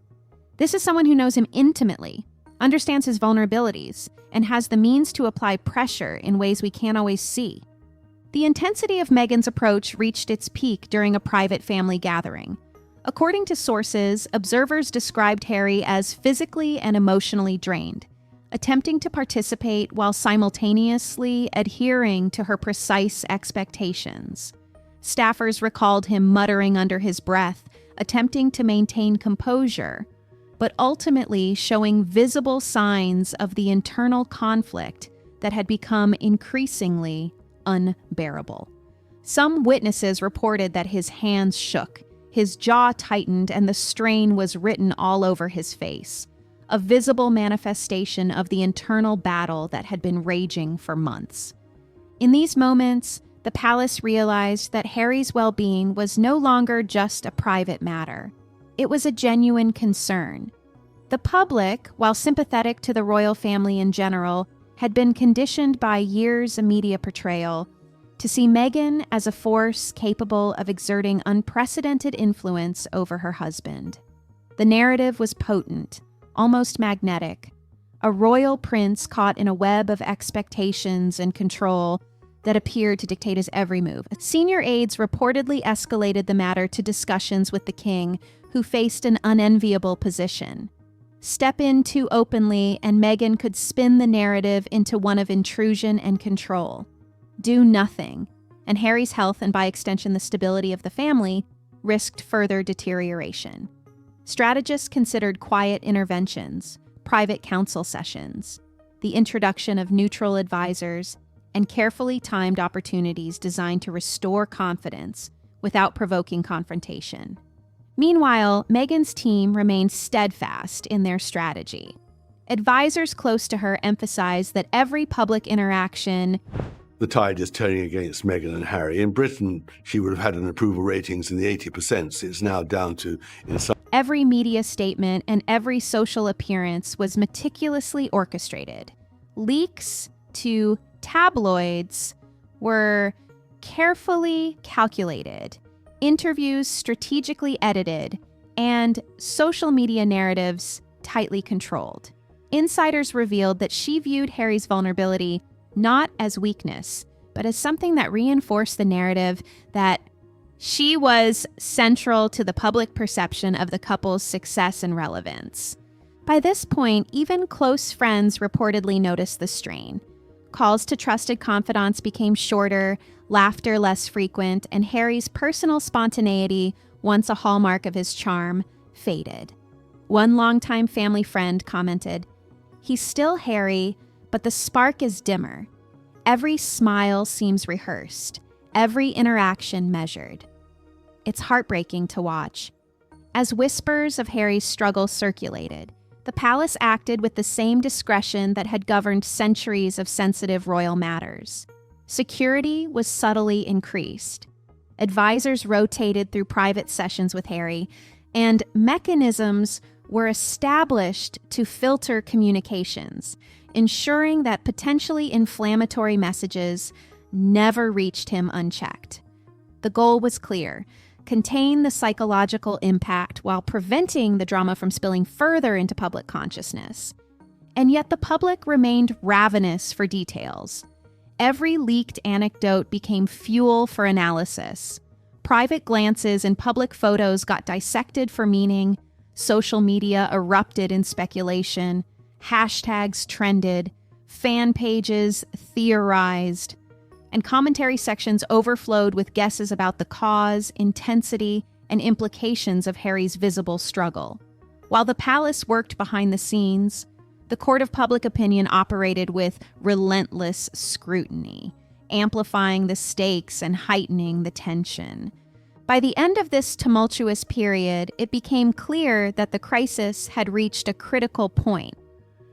This is someone who knows him intimately, understands his vulnerabilities, and has the means to apply pressure in ways we can't always see. The intensity of Meghan's approach reached its peak during a private family gathering. According to sources, observers described Harry as physically and emotionally drained, attempting to participate while simultaneously adhering to her precise expectations. Staffers recalled him muttering under his breath, attempting to maintain composure, but ultimately showing visible signs of the internal conflict that had become increasingly unbearable. Some witnesses reported that his hands shook, his jaw tightened, and the strain was written all over his face, a visible manifestation of the internal battle that had been raging for months. In these moments, the palace realized that Harry's well-being was no longer just a private matter. It was a genuine concern. The public, while sympathetic to the royal family in general, had been conditioned by years of media portrayal to see Meghan as a force capable of exerting unprecedented influence over her husband. The narrative was potent, almost magnetic, a royal prince caught in a web of expectations and control that appeared to dictate his every move. Senior aides reportedly escalated the matter to discussions with the king, who faced an unenviable position. Step in too openly, and Meghan could spin the narrative into one of intrusion and control. Do nothing, and Harry's health, and by extension the stability of the family, risked further deterioration. Strategists considered quiet interventions, private council sessions, the introduction of neutral advisors, and carefully timed opportunities designed to restore confidence without provoking confrontation. Meanwhile, Meghan's team remained steadfast in their strategy. Advisors close to her emphasized that every public interaction... The tide is turning against Meghan and Harry. In Britain, she would have had an approval ratings in the 80%. It's now down to... Every media statement and every social appearance was meticulously orchestrated. Leaks to tabloids were carefully calculated, interviews strategically edited, and social media narratives tightly controlled. Insiders revealed that she viewed Harry's vulnerability not as weakness, but as something that reinforced the narrative that she was central to the public perception of the couple's success and relevance. By this point, even close friends reportedly noticed the strain. Calls to trusted confidants became shorter, laughter less frequent, and Harry's personal spontaneity, once a hallmark of his charm, faded. One longtime family friend commented, "He's still Harry, but the spark is dimmer. Every smile seems rehearsed, every interaction measured." It's heartbreaking to watch. As whispers of Harry's struggle circulated, the palace acted with the same discretion that had governed centuries of sensitive royal matters. Security was subtly increased. Advisors rotated through private sessions with Harry, and mechanisms were established to filter communications, ensuring that potentially inflammatory messages never reached him unchecked. The goal was clear: contain the psychological impact while preventing the drama from spilling further into public consciousness. And yet the public remained ravenous for details. Every leaked anecdote became fuel for analysis. Private glances and public photos got dissected for meaning. Social media erupted in speculation. Hashtags trended. Fan pages theorized. And commentary sections overflowed with guesses about the cause, intensity, and implications of Harry's visible struggle. While the palace worked behind the scenes, the court of public opinion operated with relentless scrutiny, amplifying the stakes and heightening the tension. By the end of this tumultuous period, it became clear that the crisis had reached a critical point.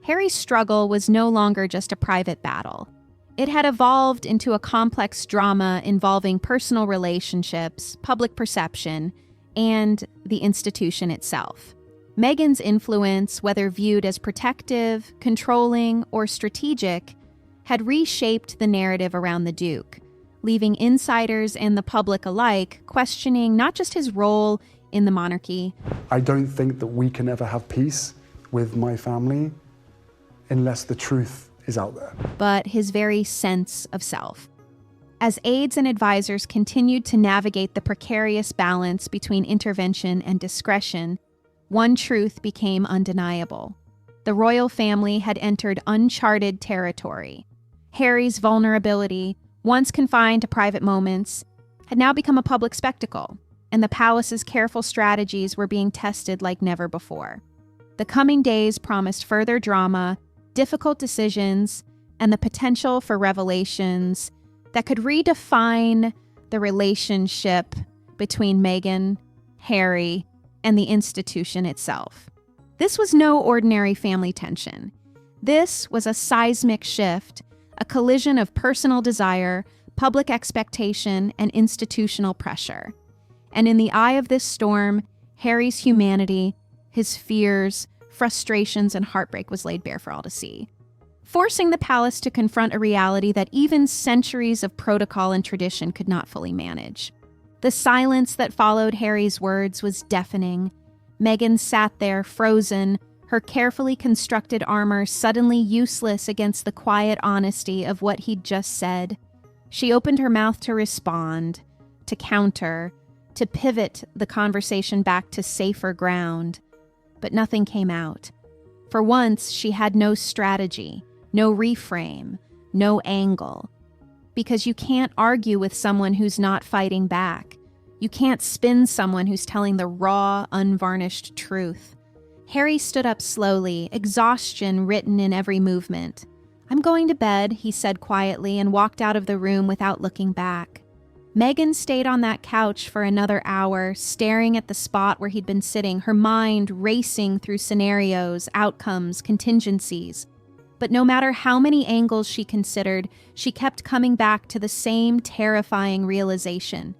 Harry's struggle was no longer just a private battle. It had evolved into a complex drama involving personal relationships, public perception, and the institution itself. Meghan's influence, whether viewed as protective, controlling, or strategic, had reshaped the narrative around the Duke, leaving insiders and the public alike questioning not just his role in the monarchy. I don't think that we can ever have peace with my family unless the truth is out there, but his very sense of self. As aides and advisors continued to navigate the precarious balance between intervention and discretion, one truth became undeniable. The royal family had entered uncharted territory. Harry's vulnerability, once confined to private moments, had now become a public spectacle, and the palace's careful strategies were being tested like never before. The coming days promised further drama, difficult decisions, and the potential for revelations that could redefine the relationship between Meghan, Harry, and the institution itself. This was no ordinary family tension. This was a seismic shift, a collision of personal desire, public expectation, and institutional pressure. And in the eye of this storm, Harry's humanity, his fears, frustrations, and heartbreak was laid bare for all to see, forcing the palace to confront a reality that even centuries of protocol and tradition could not fully manage. The silence that followed Harry's words was deafening. Meghan sat there, frozen, her carefully constructed armor suddenly useless against the quiet honesty of what he'd just said. She opened her mouth to respond, to counter, to pivot the conversation back to safer ground. But nothing came out. For once, she had no strategy, no reframe, no angle. Because you can't argue with someone who's not fighting back. You can't spin someone who's telling the raw, unvarnished truth. Harry stood up slowly, exhaustion written in every movement. "I'm going to bed," he said quietly, and walked out of the room without looking back. Meghan stayed on that couch for another hour, staring at the spot where he'd been sitting, her mind racing through scenarios, outcomes, contingencies. But no matter how many angles she considered, she kept coming back to the same terrifying realization.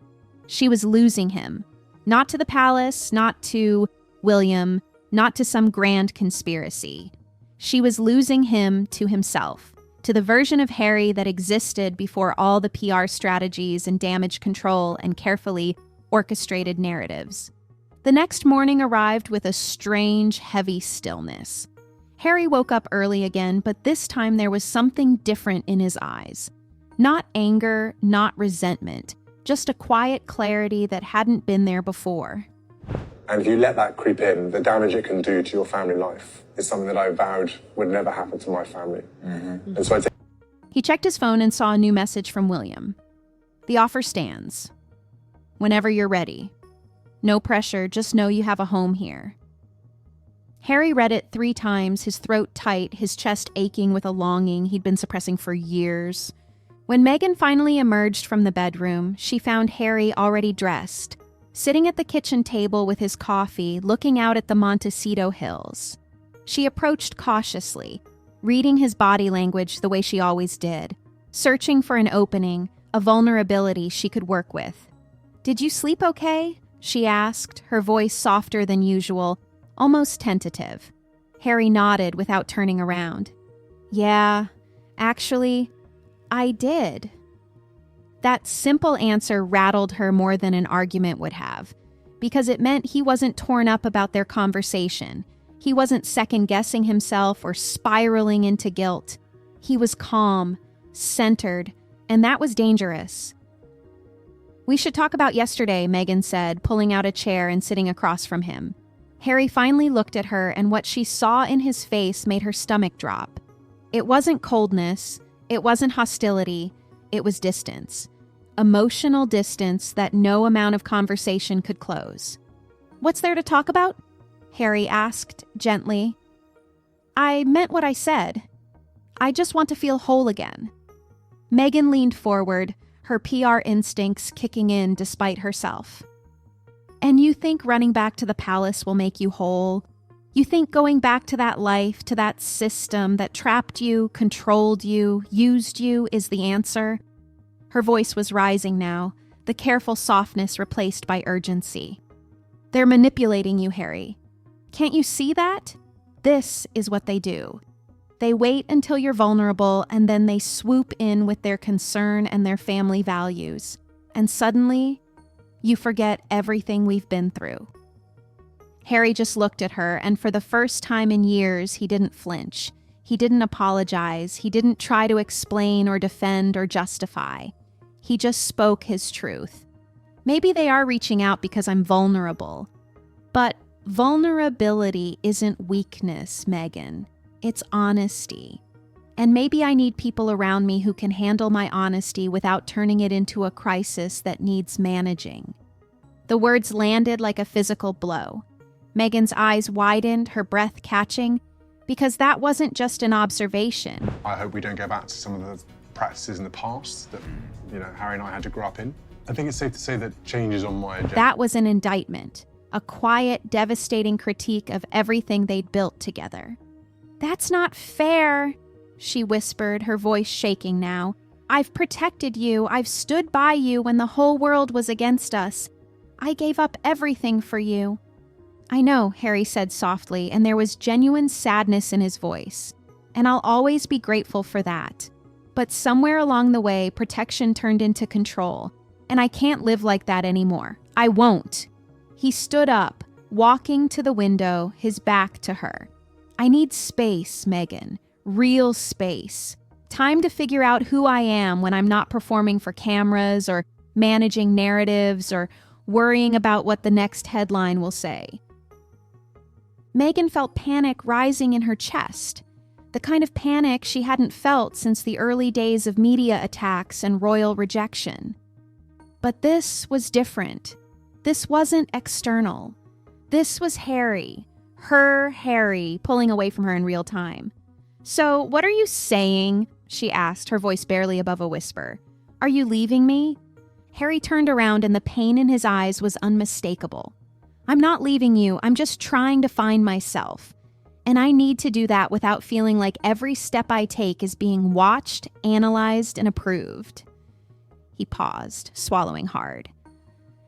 She was losing him. Not to the palace, not to William, not to some grand conspiracy. She was losing him to himself, to the version of Harry that existed before all the PR strategies and damage control and carefully orchestrated narratives. The next morning arrived with a strange, heavy stillness. Harry woke up early again, but this time there was something different in his eyes. Not anger, not resentment, just a quiet clarity that hadn't been there before. And if you let that creep in, the damage it can do to your family life is something that I vowed would never happen to my family. And so He checked his phone and saw a new message from William. "The offer stands. Whenever you're ready. No pressure, just know you have a home here." Harry read it 3 times, his throat tight, his chest aching with a longing he'd been suppressing for years. When Meghan finally emerged from the bedroom, she found Harry already dressed, sitting at the kitchen table with his coffee, looking out at the Montecito Hills. She approached cautiously, reading his body language the way she always did, searching for an opening, a vulnerability she could work with. "Did you sleep okay?" she asked, her voice softer than usual, almost tentative. Harry nodded without turning around. "Yeah, actually, I did." That simple answer rattled her more than an argument would have, because it meant he wasn't torn up about their conversation. He wasn't second-guessing himself or spiraling into guilt. He was calm, centered, and that was dangerous. "We should talk about yesterday," Meghan said, pulling out a chair and sitting across from him. Harry finally looked at her, and what she saw in his face made her stomach drop. It wasn't coldness, it wasn't hostility, it was distance. Emotional distance that no amount of conversation could close. "What's there to talk about?" Harry asked gently. "I meant what I said. I just want to feel whole again." Meghan leaned forward, her PR instincts kicking in despite herself. "And you think running back to the palace will make you whole? You think going back to that life, to that system that trapped you, controlled you, used you is the answer?" Her voice was rising now, the careful softness replaced by urgency. "They're manipulating you, Harry. Can't you see that? This is what they do. They wait until you're vulnerable, and then they swoop in with their concern and their family values. And suddenly, you forget everything we've been through." Harry just looked at her, and for the first time in years, he didn't flinch. He didn't apologize. He didn't try to explain or defend or justify. He just spoke his truth. "Maybe they are reaching out because I'm vulnerable. But vulnerability isn't weakness, Meghan. It's honesty. And maybe I need people around me who can handle my honesty without turning it into a crisis that needs managing." The words landed like a physical blow. Meghan's eyes widened, her breath catching, because that wasn't just an observation. I hope we don't go back to some of the practices in the past that, Harry and I had to grow up in. I think it's safe to say that change is on my agenda. That was an indictment, a quiet, devastating critique of everything they'd built together. "That's not fair," she whispered, her voice shaking now. "I've protected you. I've stood by you when the whole world was against us. I gave up everything for you." "I know," Harry said softly, and there was genuine sadness in his voice. "And I'll always be grateful for that. But somewhere along the way, protection turned into control, and I can't live like that anymore. I won't." He stood up, walking to the window, his back to her. "I need space, Meghan. Real space. Time to figure out who I am when I'm not performing for cameras or managing narratives or worrying about what the next headline will say." Meghan felt panic rising in her chest, the kind of panic she hadn't felt since the early days of media attacks and royal rejection. But this was different. This wasn't external. This was Harry, her Harry, pulling away from her in real time. "So, what are you saying?" she asked, her voice barely above a whisper. "Are you leaving me?" Harry turned around, and the pain in his eyes was unmistakable. "I'm not leaving you. I'm just trying to find myself. And I need to do that without feeling like every step I take is being watched, analyzed, and approved." He paused, swallowing hard.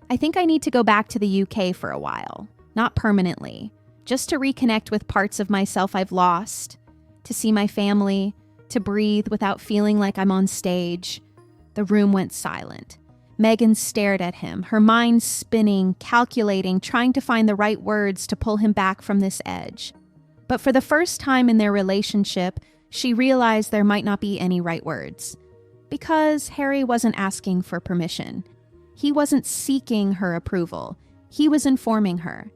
"I think I need to go back to the UK for a while. Not permanently. Just to reconnect with parts of myself I've lost. To see my family. To breathe without feeling like I'm on stage." The room went silent. Meghan stared at him, her mind spinning, calculating, trying to find the right words to pull him back from this edge. But for the first time in their relationship, she realized there might not be any right words. Because Harry wasn't asking for permission. He wasn't seeking her approval. He was informing her.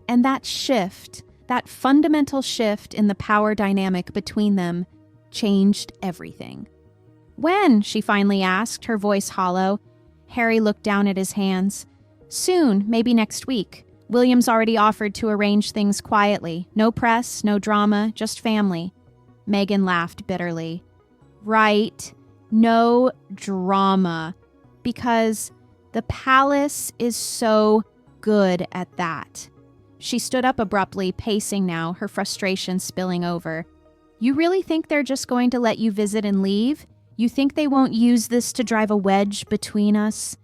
And that shift, that fundamental shift in the power dynamic between them, changed everything. "When?" she finally asked, her voice hollow. Harry looked down at his hands. "Soon, maybe next week. William's already offered to arrange things quietly. No press, no drama, just family." Meghan laughed bitterly. "Right. No drama. Because The palace is so good at that. She stood up abruptly, pacing now, her frustration spilling over. You really think they're just going to let you visit and leave? You think they won't use this to drive a wedge between us?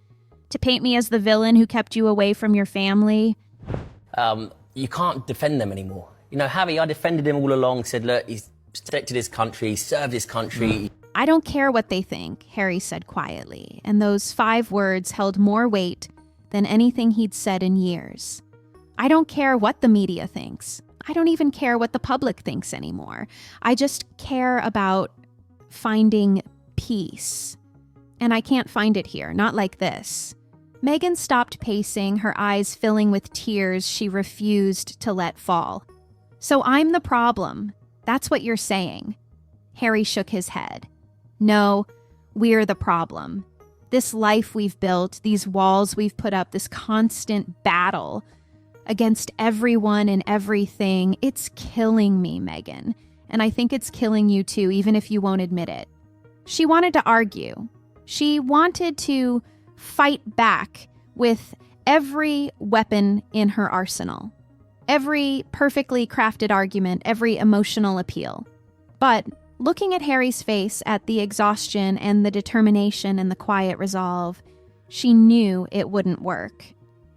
To paint me as the villain who kept you away from your family? You can't defend them anymore. You know, Harry, I defended him all along, said, look, he's protected his country, served his country. I don't care what they think, Harry said quietly, and those 5 words held more weight than anything he'd said in years. I don't care what the media thinks. I don't even care what the public thinks anymore. I just care about finding peace. And I can't find it here, not like this. Meghan stopped pacing, her eyes filling with tears she refused to let fall. So I'm the problem. That's what you're saying. Harry shook his head. No, we're the problem. This life we've built, these walls we've put up, this constant battle against everyone and everything, it's killing me, Meghan. And I think it's killing you too, even if you won't admit it. She wanted to argue. She wanted to fight back with every weapon in her arsenal. Every perfectly crafted argument, every emotional appeal. But looking at Harry's face, at the exhaustion and the determination and the quiet resolve, she knew it wouldn't work.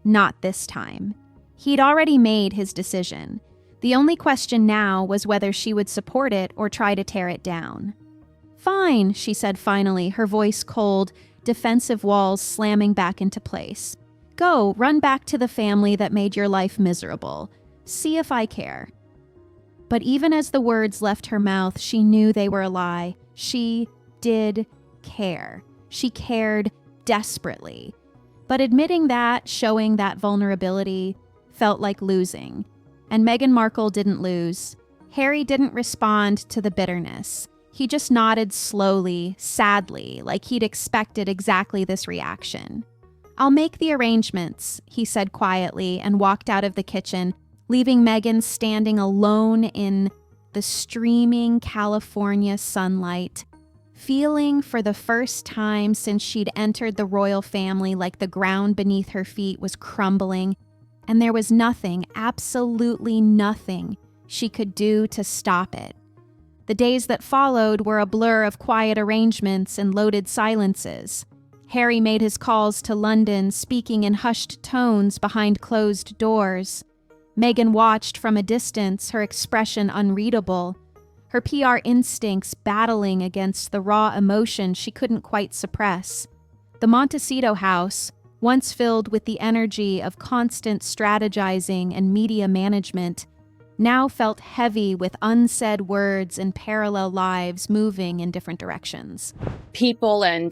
Not this time. He'd already made his decision. The only question now was whether she would support it or try to tear it down. Fine, she said finally, her voice cold, defensive walls slamming back into place. Go, run back to the family that made your life miserable. See if I care. But even as the words left her mouth, she knew they were a lie. She did care. She cared desperately. But admitting that, showing that vulnerability, felt like losing. And Meghan Markle didn't lose. Harry didn't respond to the bitterness. He just nodded slowly, sadly, like he'd expected exactly this reaction. I'll make the arrangements, he said quietly, and walked out of the kitchen, leaving Meghan standing alone in the streaming California sunlight, feeling for the first time since she'd entered the royal family like the ground beneath her feet was crumbling, and there was nothing, absolutely nothing, she could do to stop it. The days that followed were a blur of quiet arrangements and loaded silences. Harry made his calls to London, speaking in hushed tones behind closed doors. Meghan watched from a distance, her expression unreadable, her PR instincts battling against the raw emotion she couldn't quite suppress. The Montecito house, once filled with the energy of constant strategizing and media management, now felt heavy with unsaid words and parallel lives moving in different directions. People and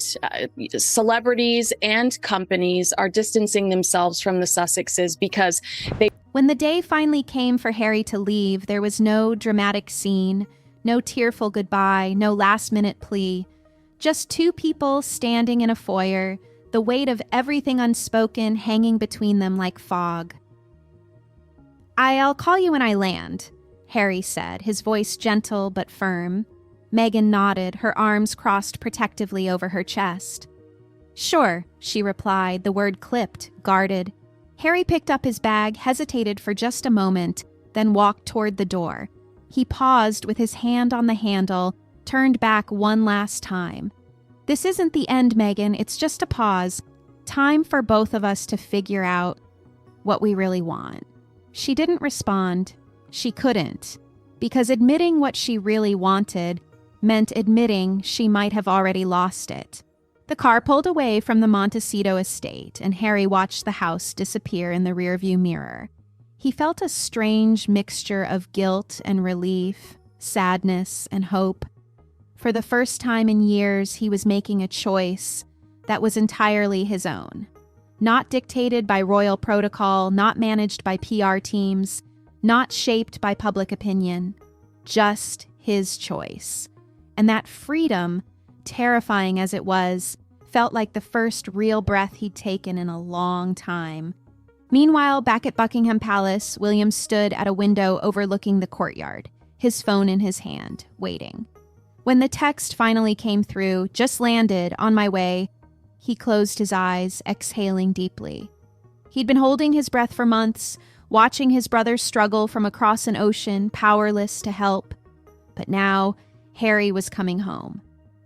celebrities and companies are distancing themselves from the Sussexes because they... When the day finally came for Harry to leave, there was no dramatic scene, no tearful goodbye, no last-minute plea. Just 2 people standing in a foyer, the weight of everything unspoken hanging between them like fog. I'll call you when I land, Harry said, his voice gentle but firm. Meghan nodded, her arms crossed protectively over her chest. Sure, she replied, the word clipped, guarded. Harry picked up his bag, hesitated for just a moment, then walked toward the door. He paused with his hand on the handle, turned back one last time. This isn't the end, Meghan, it's just a pause. Time for both of us to figure out what we really want. She didn't respond. She couldn't, because admitting what she really wanted meant admitting she might have already lost it. The car pulled away from the Montecito estate, and Harry watched the house disappear in the rearview mirror. He felt a strange mixture of guilt and relief, sadness and hope. For the first time in years, he was making a choice that was entirely his own. Not dictated by royal protocol, not managed by PR teams, not shaped by public opinion. Just his choice. And that freedom, terrifying as it was, felt like the first real breath he'd taken in a long time. Meanwhile, back at Buckingham Palace, William stood at a window overlooking the courtyard, his phone in his hand, waiting. When the text finally came through, just landed, on my way, He closed his eyes, exhaling deeply. He'd been holding his breath for months, watching his brother struggle from across an ocean, powerless to help. But now, Harry was coming home.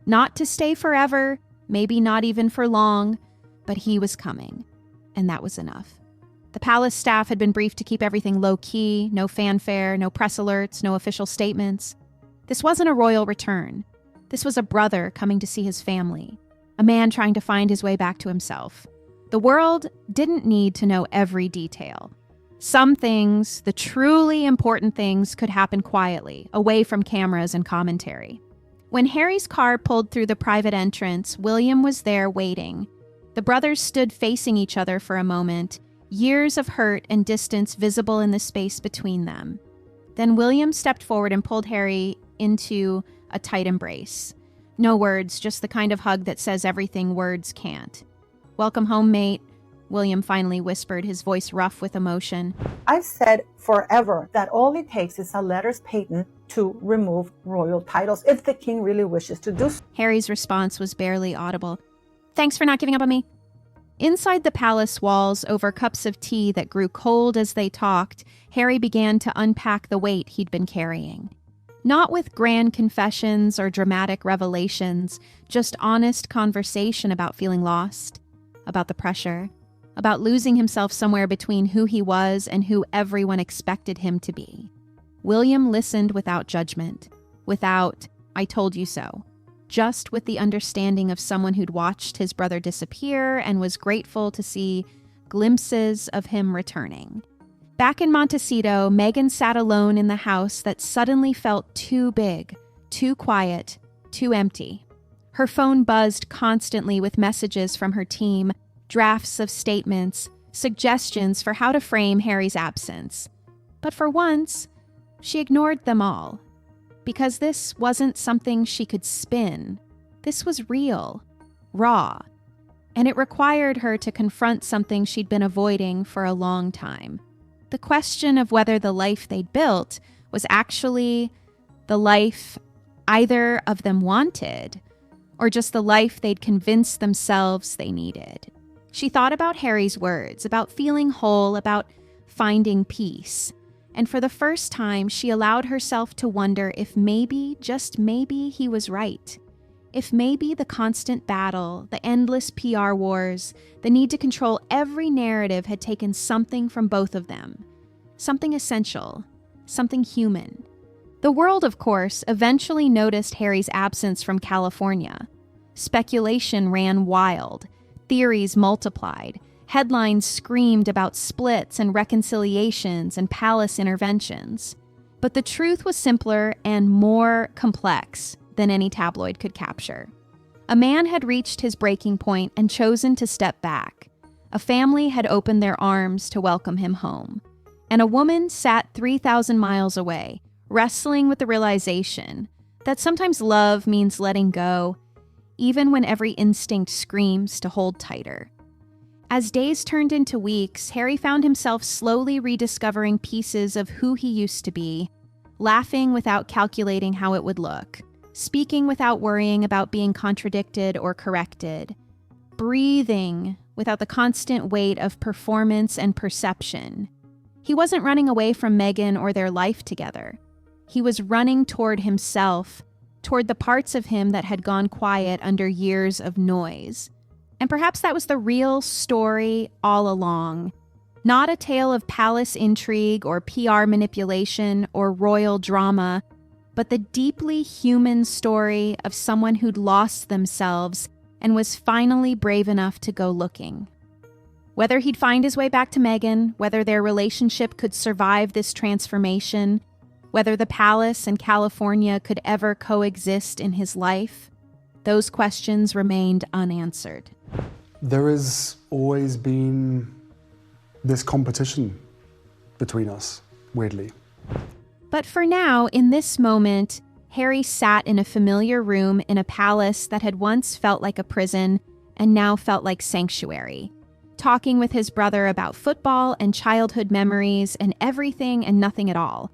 Not to stay forever, maybe not even for long, but he was coming. And that was enough. The palace staff had been briefed to keep everything low-key, no fanfare, no press alerts, no official statements. This wasn't a royal return. This was a brother coming to see his family, a man trying to find his way back to himself. The world didn't need to know every detail. Some things, the truly important things, could happen quietly, away from cameras and commentary. When Harry's car pulled through the private entrance, William was there waiting. The brothers stood facing each other for a moment, years of hurt and distance visible in the space between them. Then William stepped forward and pulled Harry into a tight embrace. No words, just the kind of hug that says everything words can't. "Welcome home, mate," William finally whispered, his voice rough with emotion. I've said forever that all it takes is a letters patent to remove royal titles if the king really wishes to do so. Harry's response was barely audible. "Thanks for not giving up on me." Inside the palace walls, over cups of tea that grew cold as they talked, Harry began to unpack the weight he'd been carrying. Not with grand confessions or dramatic revelations, just honest conversation about feeling lost, about the pressure, about losing himself somewhere between who he was and who everyone expected him to be. William listened without judgment, without, "I told you so," just with the understanding of someone who'd watched his brother disappear and was grateful to see glimpses of him returning. Back in Montecito, Meghan sat alone in the house that suddenly felt too big, too quiet, too empty. Her phone buzzed constantly with messages from her team, drafts of statements, suggestions for how to frame Harry's absence. But for once, she ignored them all. Because this wasn't something she could spin. This was real, raw, and it required her to confront something she'd been avoiding for a long time. The question of whether the life they'd built was actually the life either of them wanted, or just the life they'd convinced themselves they needed. She thought about Harry's words, about feeling whole, about finding peace. And for the first time, she allowed herself to wonder if maybe, just maybe, he was right. If maybe the constant battle, the endless PR wars, the need to control every narrative had taken something from both of them. Something essential, something human. The world, of course, eventually noticed Harry's absence from California. Speculation ran wild. Theories multiplied. Headlines screamed about splits and reconciliations and palace interventions. But the truth was simpler and more complex than any tabloid could capture. A man had reached his breaking point and chosen to step back. A family had opened their arms to welcome him home. And a woman sat 3,000 miles away, wrestling with the realization that sometimes love means letting go, even when every instinct screams to hold tighter. As days turned into weeks, Harry found himself slowly rediscovering pieces of who he used to be, laughing without calculating how it would look, speaking without worrying about being contradicted or corrected, breathing without the constant weight of performance and perception. He wasn't running away from Meghan or their life together. He was running toward himself, toward the parts of him that had gone quiet under years of noise. And perhaps that was the real story all along. Not a tale of palace intrigue or PR manipulation or royal drama, but the deeply human story of someone who'd lost themselves and was finally brave enough to go looking. Whether he'd find his way back to Meghan, whether their relationship could survive this transformation, whether the palace and California could ever coexist in his life, those questions remained unanswered. There has always been this competition between us, weirdly. But for now, in this moment, Harry sat in a familiar room in a palace that had once felt like a prison and now felt like sanctuary, talking with his brother about football and childhood memories and everything and nothing at all.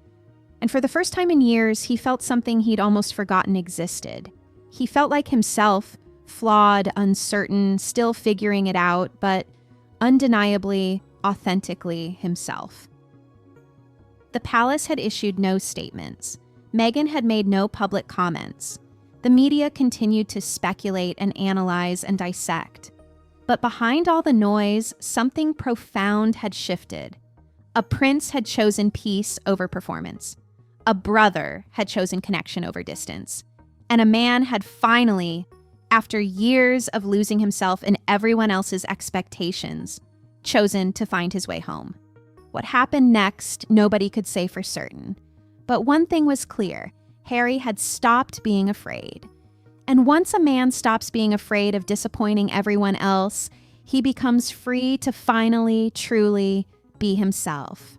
And for the first time in years, he felt something he'd almost forgotten existed. He felt like himself Flawed, uncertain, still figuring it out, but undeniably, authentically himself. The palace had issued no statements. Meghan had made no public comments. The media continued to speculate and analyze and dissect. But behind all the noise, something profound had shifted. A prince had chosen peace over performance. A brother had chosen connection over distance. And a man had finally, after years of losing himself in everyone else's expectations, chosen to find his way home. What happened next, nobody could say for certain. But one thing was clear: Harry had stopped being afraid. And once a man stops being afraid of disappointing everyone else, he becomes free to finally, truly be himself.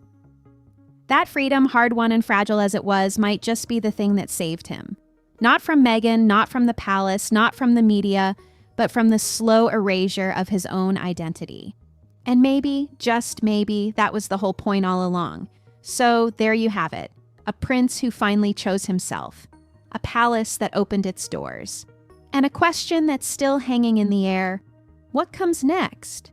That freedom, hard-won and fragile as it was, might just be the thing that saved him. Not from Meghan, not from the palace, not from the media, but from the slow erasure of his own identity. And maybe, just maybe, that was the whole point all along. So there you have it. A prince who finally chose himself. A palace that opened its doors. And a question that's still hanging in the air: what comes next?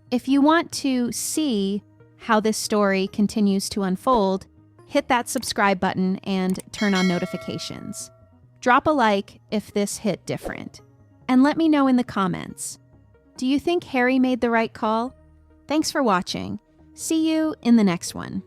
If you want to see how this story continues to unfold, hit that subscribe button and turn on notifications. Drop a like if this hit different. And let me know in the comments. Do you think Harry made the right call? Thanks for watching. See you in the next one.